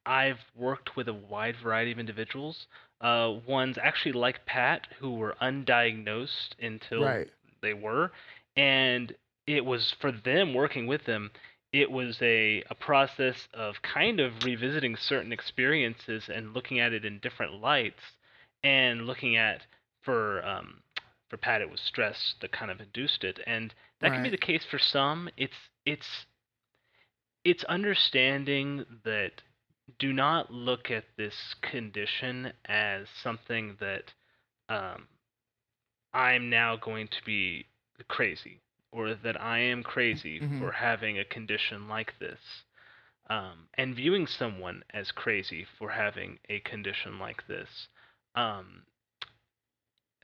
I've worked with a wide variety of individuals. Ones actually like Pat who were undiagnosed until right. they were, and it was for them working with them. It was a process of kind of revisiting certain experiences and looking at it in different lights, and looking at for for Pat, it was stress that kind of induced it, and that can be Right. the case for some. It's understanding that do not look at this condition as something that um, I'm now going to be crazy, or that I am crazy Mm-hmm. for having a condition like this, and viewing someone as crazy for having a condition like this. Um,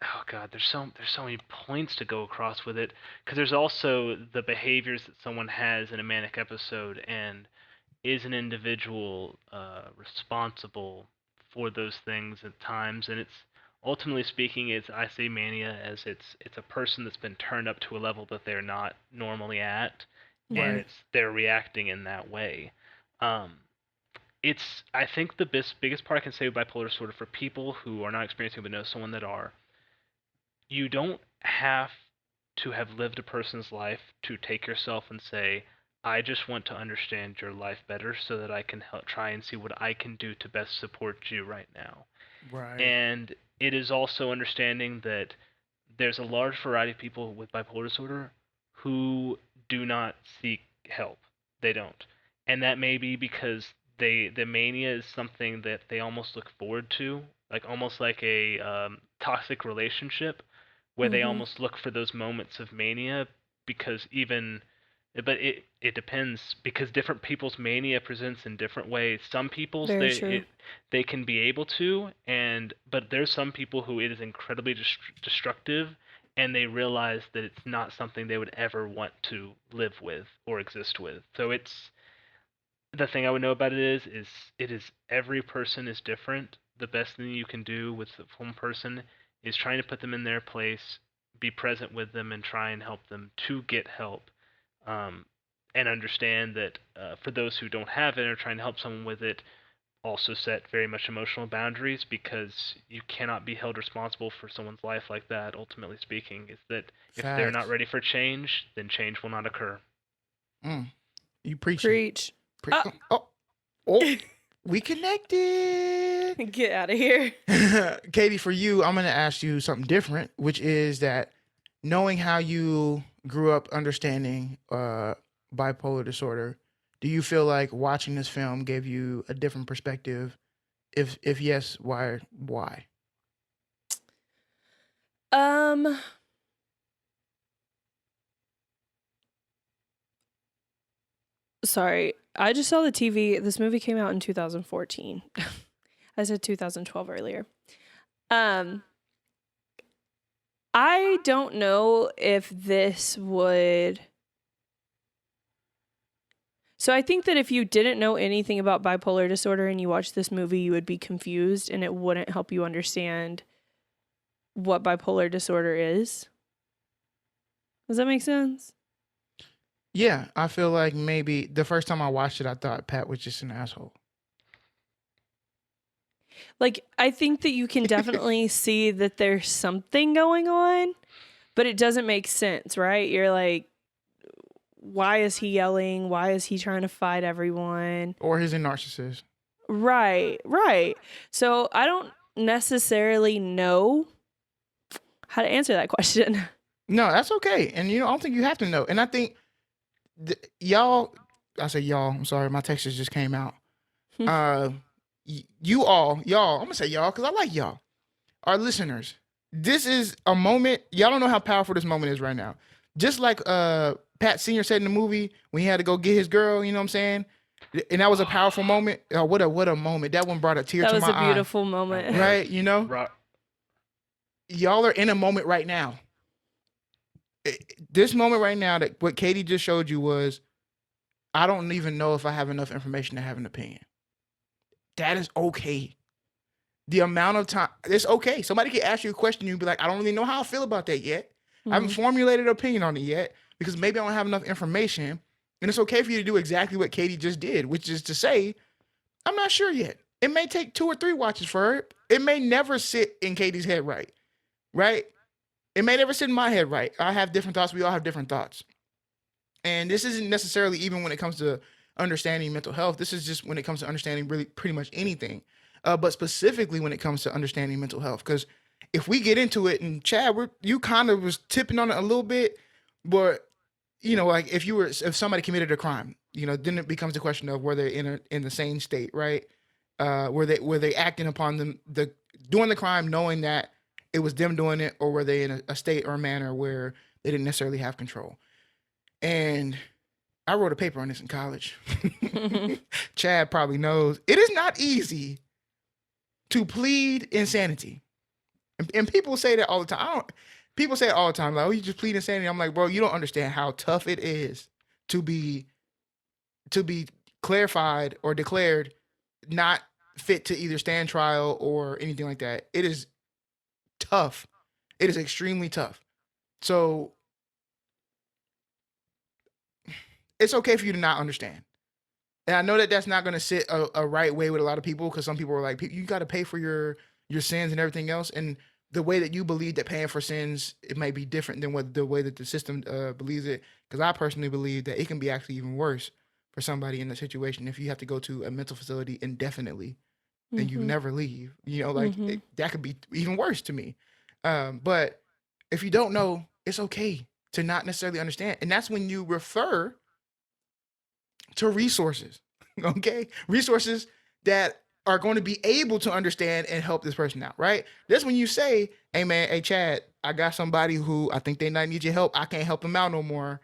oh god, there's so many points to go across with it, because there's also the behaviors that someone has in a manic episode, and is an individual responsible for those things at times. And it's ultimately speaking, it's I say mania as it's a person that's been turned up to a level that they're not normally at, and Mm-hmm. Right. it's they're reacting in that way. um, it's I think the biggest part I can say with bipolar disorder for people who are not experiencing but know someone that are, you don't have to have lived a person's life to take yourself and say, I just want to understand your life better so that I can help try and see what I can do to best support you right now. Right. And it is also understanding that there's a large variety of people with bipolar disorder who do not seek help. They don't. And that may be because the mania is something that they almost look forward to, like almost like a toxic relationship, where they Mm-hmm. almost look for those moments of mania, because even But it depends because different people's mania presents in different ways. Some people's Very true. they can be able to, and but there's some people who it is incredibly destructive, and they realize that it's not something they would ever want to live with or exist with. So it's the thing I would know about is it is every person is different. The best thing you can do with one person is trying to put them in their place, be present with them, and try and help them to get help. Um, and understand that for those who don't have it or trying to help someone with it, also set very much emotional boundaries because you cannot be held responsible for someone's life like that. Ultimately speaking, is that if they're not Facts. ready for change, then change will not occur. You preaching. Preach. Ah. Oh, we connected. Get out of here. Katie, for you, I'm going to ask you something different, which is that knowing how you grew up understanding bipolar disorder, do you feel like watching this film gave you a different perspective? If yes, why? Why? Sorry. I just saw the TV. This movie came out in 2014. I said 2012 earlier. I don't know if this would. So I think that if you didn't know anything about bipolar disorder and you watched this movie, you would be confused and it wouldn't help you understand what bipolar disorder is. Does that make sense? Yeah, I feel like maybe the first time I watched it, I thought Pat was just an asshole. Like, I think that you can definitely see that there's something going on, but it doesn't make sense, right? You're like, why is he yelling? Why is he trying to fight everyone? Or he's a narcissist. Right. So I don't necessarily know how to answer that question. No, that's okay. And I don't think you have to know. And I think y'all, I say y'all, I'm sorry, my textures just came out. Y'all, I'm gonna say y'all because I like y'all, our listeners. This is a moment, y'all don't know how powerful this moment is right now. Just like Pat Sr. said in the movie when he had to go get his girl, you know what I'm saying? And that was a powerful moment. Oh, what a moment. That one brought a tear to my eye. That was a beautiful moment. Right, Y'all are in a moment right now. This moment right now, that what Katie just showed you was, I don't even know if I have enough information to have an opinion. That is okay. The amount of time, it's okay. Somebody can ask you a question, you'd be like, I don't really know how I feel about that yet. I haven't formulated an opinion on it yet because maybe I don't have enough information. And it's okay for you to do exactly what Katie just did, which is to say, I'm not sure yet. It may take 2 or 3 watches for her. It may never sit in Katie's head right? It may never sit in my head right. I have different thoughts. We all have different thoughts. And this isn't necessarily even when it comes to understanding mental health. This is just when it comes to understanding really pretty much anything. But specifically when it comes to understanding mental health. Because if we get into it, and Chad, you kind of was tipping on it a little bit, but like if somebody committed a crime, then it becomes the question of were they in the same state, right? Were they acting upon the doing the crime knowing that it was them doing it, or were they in a state or a manner where they didn't necessarily have control? And I wrote a paper on this in college. Chad probably knows. It is not easy to plead insanity. And people say that all the time. People say it all the time, like, oh, you just plead insanity. I'm like, bro, you don't understand how tough it is to be clarified or declared not fit to either stand trial or anything like that. It is tough. It is extremely tough. So it's okay for you to not understand. And I know that that's not going to sit a right way with a lot of people, because some people are like, you got to pay for your sins and everything else. And the way that you believe that paying for sins, it might be different than the way that the system believes it. Because I personally believe that it can be actually even worse for somebody in the situation if you have to go to a mental facility indefinitely and you never leave. That could be even worse to me. But if you don't know, it's okay to not necessarily understand. And that's when you refer to resources, okay? Resources that are going to be able to understand and help this person out, right? That's when you say, hey man, hey Chad, I got somebody who I think they might need your help. I can't help them out no more.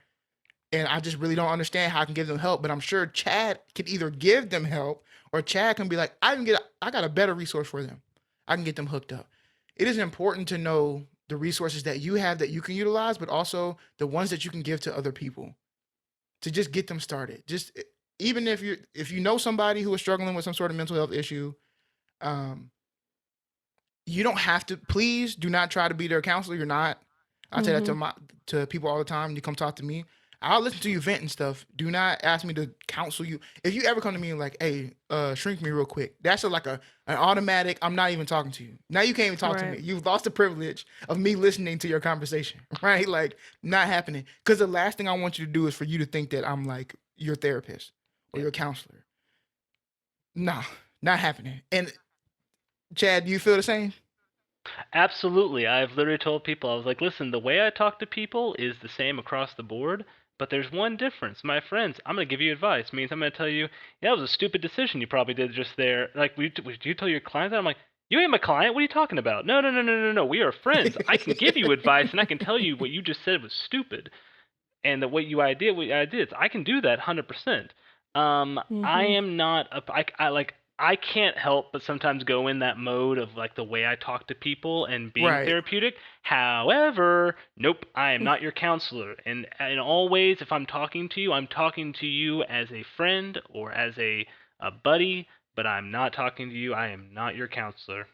And I just really don't understand how I can give them help. But I'm sure Chad can either give them help or Chad can be like, I got a better resource for them. I can get them hooked up. It is important to know the resources that you have that you can utilize, but also the ones that you can give to other people to just get them started. Just even if you know somebody who is struggling with some sort of mental health issue, um, you don't have to. Please do not try to be their counselor. You're not. I tell that Mm-hmm. to people all the time. You come talk to me. I'll listen to you vent and stuff. Do not ask me to counsel you. If you ever come to me and like, hey, shrink me real quick. That's like an automatic. I'm not even talking to you. Now you can't even talk to me. Right. You've lost the privilege of me listening to your conversation, right? Like, not happening. Because the last thing I want you to do is for you to think that I'm like your therapist or Yeah. your counselor. Nah, not happening. And Chad, do you feel the same? Absolutely. I've literally told people, I was like, listen, the way I talk to people is the same across the board, but there's one difference. My friends, I'm going to give you advice. Means I'm going to tell you, yeah, it was a stupid decision you probably did just there. Like, would you tell your client that? I'm like, you ain't my client. What are you talking about? No, no, no, no, no, no. We are friends. I can give you advice and I can tell you what you just said was stupid. And the what I did, I can do that 100%. I Mm-hmm. am not I like I can't help but sometimes go in that mode of like the way I talk to people and being Right. therapeutic. However, nope, I am not your counselor. And in all ways, if I'm talking to you, I'm talking to you as a friend or as a buddy, but I'm not talking to you. I am not your counselor.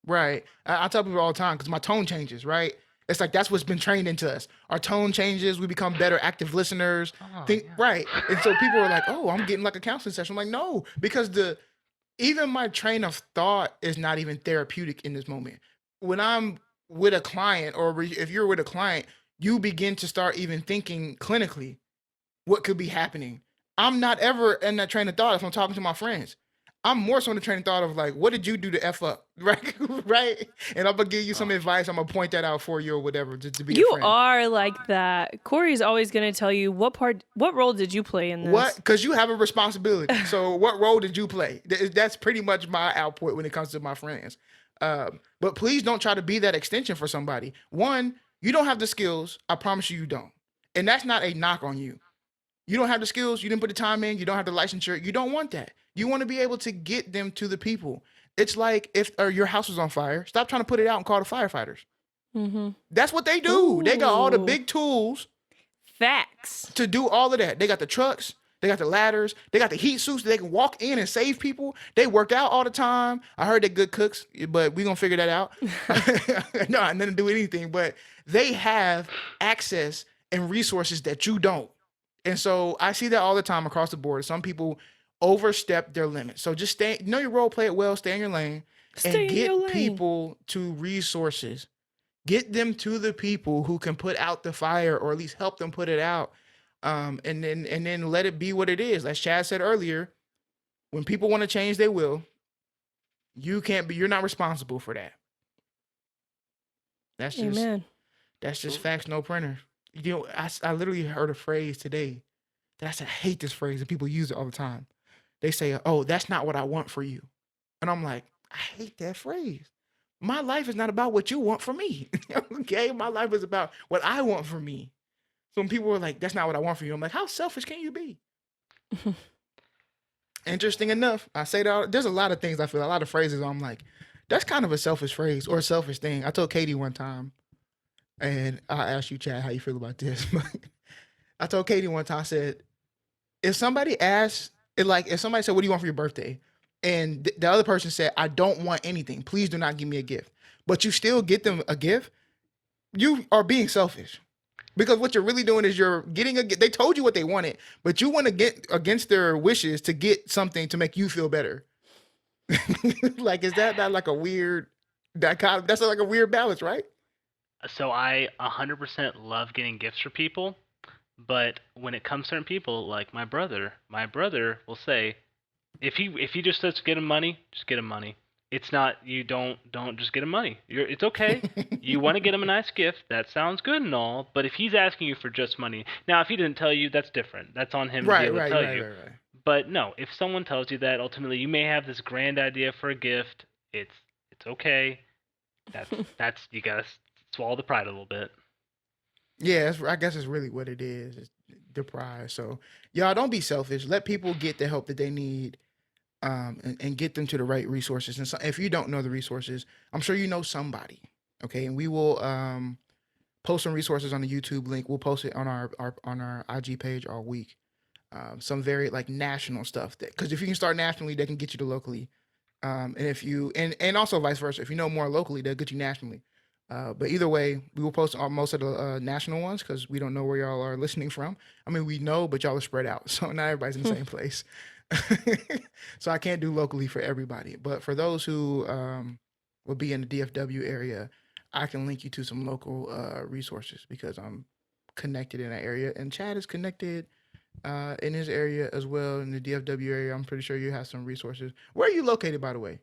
Right. I tell people all the time because my tone changes, right? It's like that's what's been trained into us. Our tone changes. We become better active listeners. Oh Think right. And so people are like, oh, I'm getting like a counseling session. I'm like, no, because even my train of thought is not even therapeutic in this moment. When I'm with a client or if you're with a client, you begin to start even thinking clinically what could be happening. I'm not ever in that train of thought if I'm talking to my friends. I'm more so in the train of thought of like, what did you do to F up? Right? Right. And I'm gonna give you some Oh, advice. I'm gonna point that out for you or whatever, just to be a You friend. are like that. Corey's always going to tell you what role did you play in What? this? Because you have a responsibility. So what role did you play? That's pretty much my output when it comes to my friends. But please don't try to be that extension for somebody. One, you don't have the skills. I promise you don't. And that's not a knock on you. You don't have the skills, you didn't put the time in, you don't have the licensure, you don't want that. You want to be able to get them to the people. It's like if your house was on fire, stop trying to put it out and call the firefighters. Mm-hmm. That's what they do. They got all the Ooh, big tools facts. to do all of that. They got the trucks, they got the ladders, they got the heat suits that they can walk in and save people. They work out all the time. I heard they're good cooks, but we gonna figure that out. No, nothing to do with anything, but they have access and resources that you don't. And so I see that all the time across the board. Some people overstep their limits. So just stay, know your role, play it well, stay in your lane, and Stay in your get lane. people to resources. Get them to the people who can put out the fire or at least help them put it out. And then let it be what it is. As Chad said earlier, when people want to change, they will. You can't be. You're not responsible for that. That's just Amen. that's just absolutely. facts, no printer. You know, I literally heard a phrase today that I said I hate this phrase and people use it all the time. They say, "Oh, that's not what I want for you," and I'm like, I hate that phrase. My life is not about what you want for me. Okay, my life is about what I want for me. So when people were like, "That's not what I want for you," I'm like, "How selfish can you be?" Interesting enough, I say that there's a lot of things I feel, a lot of phrases I'm like, that's kind of a selfish phrase or a selfish thing. I told Katie one time, and I asked you, Chad, how you feel about this. But I told Katie one time, I said, if somebody asks, if somebody said, "What do you want for your birthday?" and the other person said, "I don't want anything. Please do not give me a gift," but you still get them a gift, you are being selfish. Because what you're really doing is you're getting they told you what they wanted, but you want to get against their wishes to get something to make you feel better. Like, is that not like a weird dichotomy? That's like a weird balance, right? So I 100% love getting gifts for people, but when it comes to certain people, like my brother will say, if he just says get him money, just get him money. It's not you don't just get him money. It's okay. You want to get him a nice gift, that sounds good and all, but if he's asking you for just money, now if he didn't tell you, that's different. That's on him to be Right, able to right, tell right, you. right, right. But no, if someone tells you that, ultimately you may have this grand idea for a gift. It's okay. That's you gotta swallow the pride a little bit. Yeah, I guess it's really what it is. deprived. So y'all don't be selfish. Let people get the help that they need, and get them to the right resources. And so, if you don't know the resources, I'm sure you know somebody. Okay, and we will post some resources on the YouTube link. We'll post it on our IG page all week. Some very like national stuff that, because if you can start nationally, they can get you to locally. And if you and also vice versa, if you know more locally, they'll get you nationally. But either way, we will post on most of the national ones because we don't know where y'all are listening from. I mean, we know, but y'all are spread out, so not everybody's in the same place. So I can't do locally for everybody. But for those who will be in the DFW area, I can link you to some local resources because I'm connected in that area, and Chad is connected in his area as well, in the DFW area. I'm pretty sure you have some resources. Where are you located, by the way?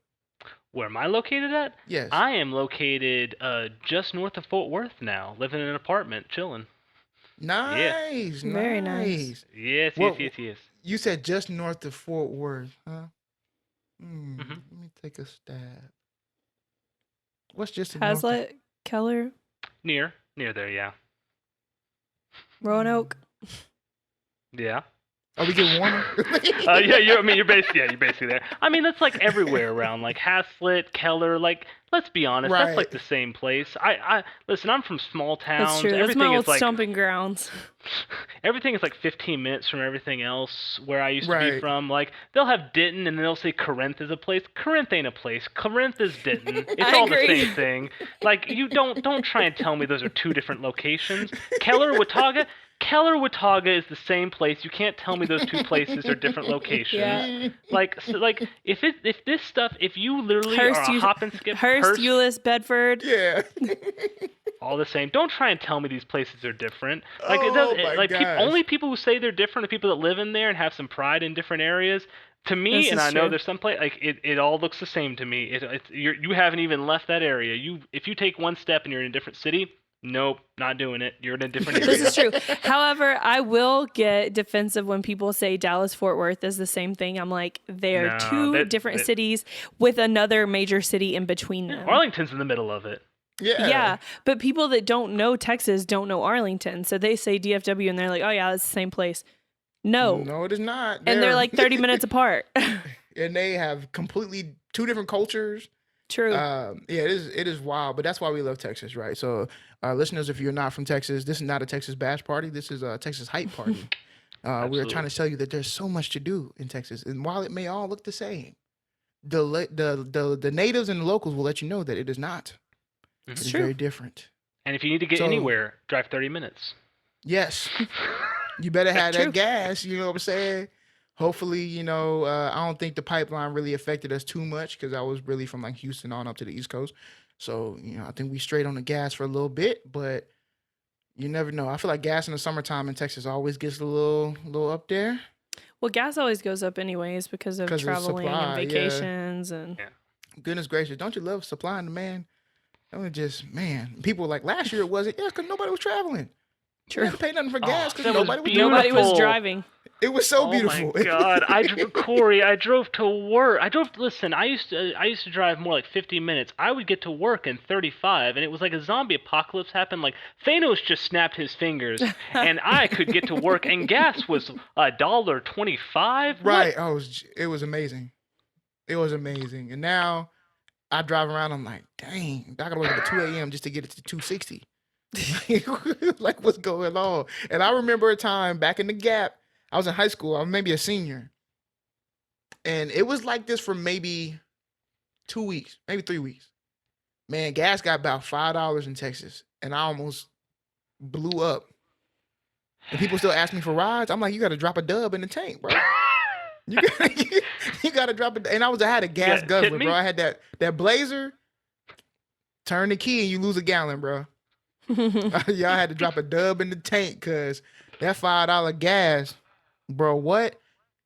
Where am I located at? Yes. I am located just north of Fort Worth now, living in an apartment, chilling. Nice. Very nice. Yes, What- yes. You said just north of Fort Worth, huh? Mhm. Let me take a stab. What's just north of- Hazlitt, Keller, Near there, yeah. Roanoke. Yeah. Are we getting warmer? You're basically there. I mean, that's like everywhere around, like Hazlitt, Keller. Like, let's be honest, Right. that's like the same place. I listen. I'm from small towns. That's true. That's Everything my old is like stomping grounds. everything is like 15 minutes from everything else where I used to be Right. from. Like, they'll have Denton and then they'll say Corinth is a place. Corinth ain't a place. Corinth is Denton. It's I all agree. the same thing. Like, you don't try and tell me those are two different locations. Keller, Watauga is the same place. You can't tell me those two places are different locations. Yeah. Like if you literally Hearst, are a hop and skip Hearst, Euless, Bedford. Yeah. all the same. Don't try and tell me these places are different. Like Oh it does. my Like gosh. only people who say they're different are people that live in there and have some pride in different areas. To me, This and is I know true. there's some place like it all looks the same to me. You haven't even left that area. If you take one step and you're in a different city, nope, not doing it. You're in a different area. This is true. However, I will get defensive when people say Dallas Fort Worth is the same thing. I'm like, they're No, two different cities with another major city in between them. Arlington's in the middle of it. Yeah, but people that don't know Texas don't know Arlington. So they say DFW and they're like, oh yeah, it's the same place. No. No, it is not. And they're like 30 minutes apart. and they have completely two different cultures. True. Yeah, it is wild, but that's why we love Texas, right? So, listeners, if you're not from Texas, this is not a Texas bash party. This is a Texas hype party. We're trying to tell you that there's so much to do in Texas, and while it may all look the same, the natives and the locals will let you know that it is not. It's true. very different. And if you need to get anywhere, drive 30 minutes. Yes, you better have True. that gas. You know what I'm saying? Hopefully, I don't think the pipeline really affected us too much because I was really from like Houston on up to the East Coast. So, I think we straight on the gas for a little bit, but you never know. I feel like gas in the summertime in Texas always gets a little up there. Well, gas always goes up anyways because of traveling supply, and vacations and Goodness gracious, don't you love supply and demand? That was just, man. People were like, last year it wasn't. Yeah, because nobody was traveling. You had to pay nothing for gas because that was nobody was beautiful. nobody was driving. It was so Oh beautiful. my God, Corey, I drove to work. Listen, I used to drive more like 50 minutes. I would get to work in 35, and it was like a zombie apocalypse happened. Like Thanos just snapped his fingers, and I could get to work, and gas was $1.25. Right. It was amazing. It was amazing. And now I drive around, I'm like, dang, I gotta wake up at 2 a.m. just to get it to 260. Like, what's going on? And I remember a time back in the Gap, I was in high school, I was maybe a senior. And it was like this for maybe 2 weeks, maybe 3 weeks. Man, gas got about $5 in Texas, and I almost blew up. And people still ask me for rides. I'm like, you got to drop a dub in the tank, bro. You got to drop it. And I had a gas guzzler, bro. I had that Blazer. Turn the key and you lose a gallon, bro. Y'all had to drop a dub in the tank because that $5 gas, bro. What?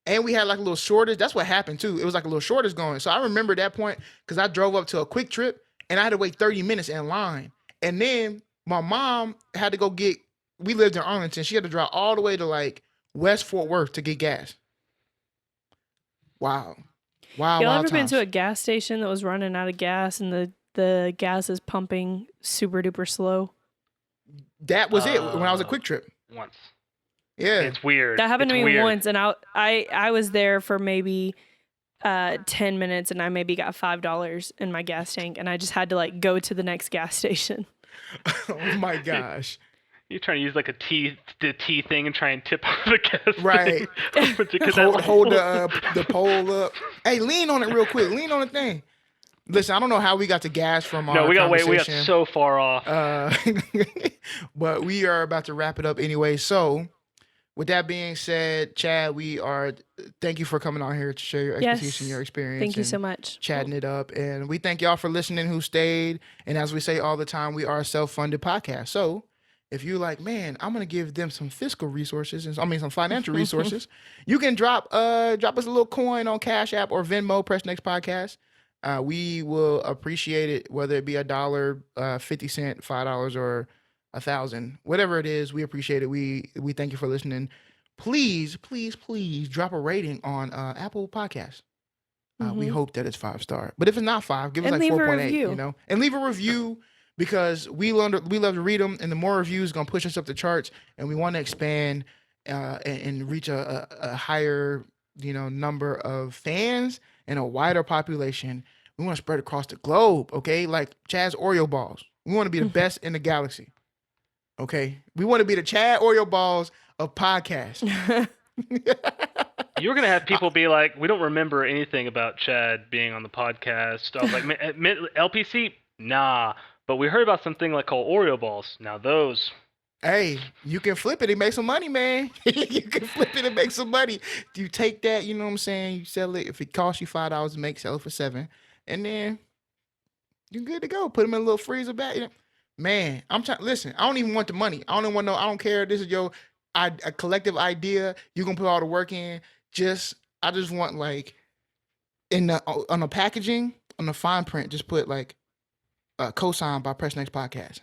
And we had like a little shortage. That's what happened too. It was like a little shortage going. So I remember that point because I drove up to a quick trip and I had to wait 30 minutes in line. And then my mom had to go we lived in Arlington. She had to drive all the way to like West Fort Worth to get gas. Wow. Y'all ever been to a gas station that was running out of gas and the gas is pumping super duper slow? That was it when I was a quick trip. Once. Yeah. It's weird. That happened It's to me weird. once, and I was there for maybe 10 minutes, and I maybe got $5 in my gas tank, and I just had to like go to the next gas station. Oh my gosh. You're trying to use like the T thing and try and tip over the gas. Right. Hold the pole up. Hey, lean on it real quick. Lean on the thing. Listen, I don't know how we got to gas from our We got conversation. so far off. But we are about to wrap it up anyway. So, with that being said, Chad, thank you for coming on here to share your expertise and your experience. Thank you so much. Chatting it up. And we thank y'all for listening who stayed. And as we say all the time, we are a self-funded podcast. So, if you're like, man, I'm gonna give them some fiscal resources, some financial resources, you can drop us a little coin on Cash App or Venmo, Press Next Podcast. We will appreciate it, whether it be $1, 50 cents, $5, or 1,000, whatever it is. We appreciate it. We thank you for listening. Please, please, please drop a rating on Apple Podcasts. We hope that it's 5-star, but if it's not 5, give us like 4.8. You know, and leave a review. Because we love to read them, and the more reviews is gonna push us up the charts, and we want to expand and reach a higher number of fans and a wider population. We want to spread across the globe, okay? Like Chad's Oreo balls. We want to be the best in the galaxy, okay? We want to be the Chad Oreo balls of podcasts. You're gonna have people be like, "We don't remember anything about Chad being on the podcast." I was like, "LPC, nah." But we heard about something like called Oreo balls. Now those. Hey, you can flip it and make some money, man. You can flip it and make some money. You take that, you know what I'm saying? You sell it. If it costs you $5 to make, sell it for $7. And then you're good to go. Put them in a little freezer bag. Man, I'm trying. Listen, I don't even want the money. I don't even want no. I don't care. This is a collective idea. You can put all the work in. I just want like on the packaging, on the fine print, just put like co-signed by Press Next Podcast.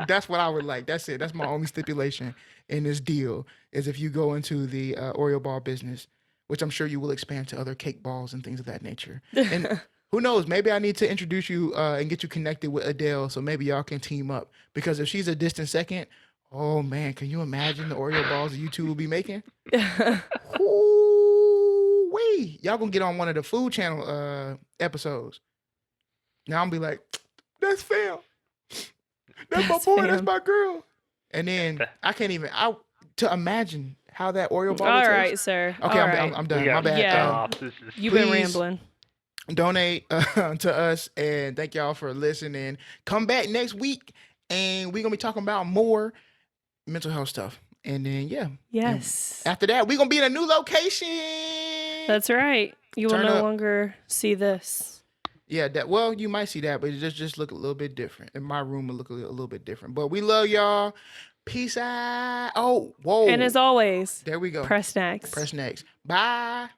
That's what I would like. That's it. That's my only stipulation in this deal is if you go into the Oreo ball business, which I'm sure you will expand to other cake balls and things of that nature. And who knows? Maybe I need to introduce you and get you connected with Adele, so maybe y'all can team up. Because if she's a distant second, oh man, can you imagine the Oreo balls that you two will be making? Ooh-wee. Y'all gonna get on one of the Food Channel episodes. Now I'm be like, that's fam. That's my boy. Fam. That's my girl. And then I can't even to imagine how that Oreo ball. All right, sir. Okay, I'm done. My bad. Yeah. You've been rambling. Donate to us, and thank y'all for listening. Come back next week, and we're gonna be talking about more mental health stuff. And then yes. And after that, we're gonna be in a new location. That's right. You will no longer see this. Yeah, you might see that, but it just look a little bit different. And my room will look a little bit different. But we love y'all. Peace out. Oh, whoa. And as always, there we go. Press next. Press next. Bye.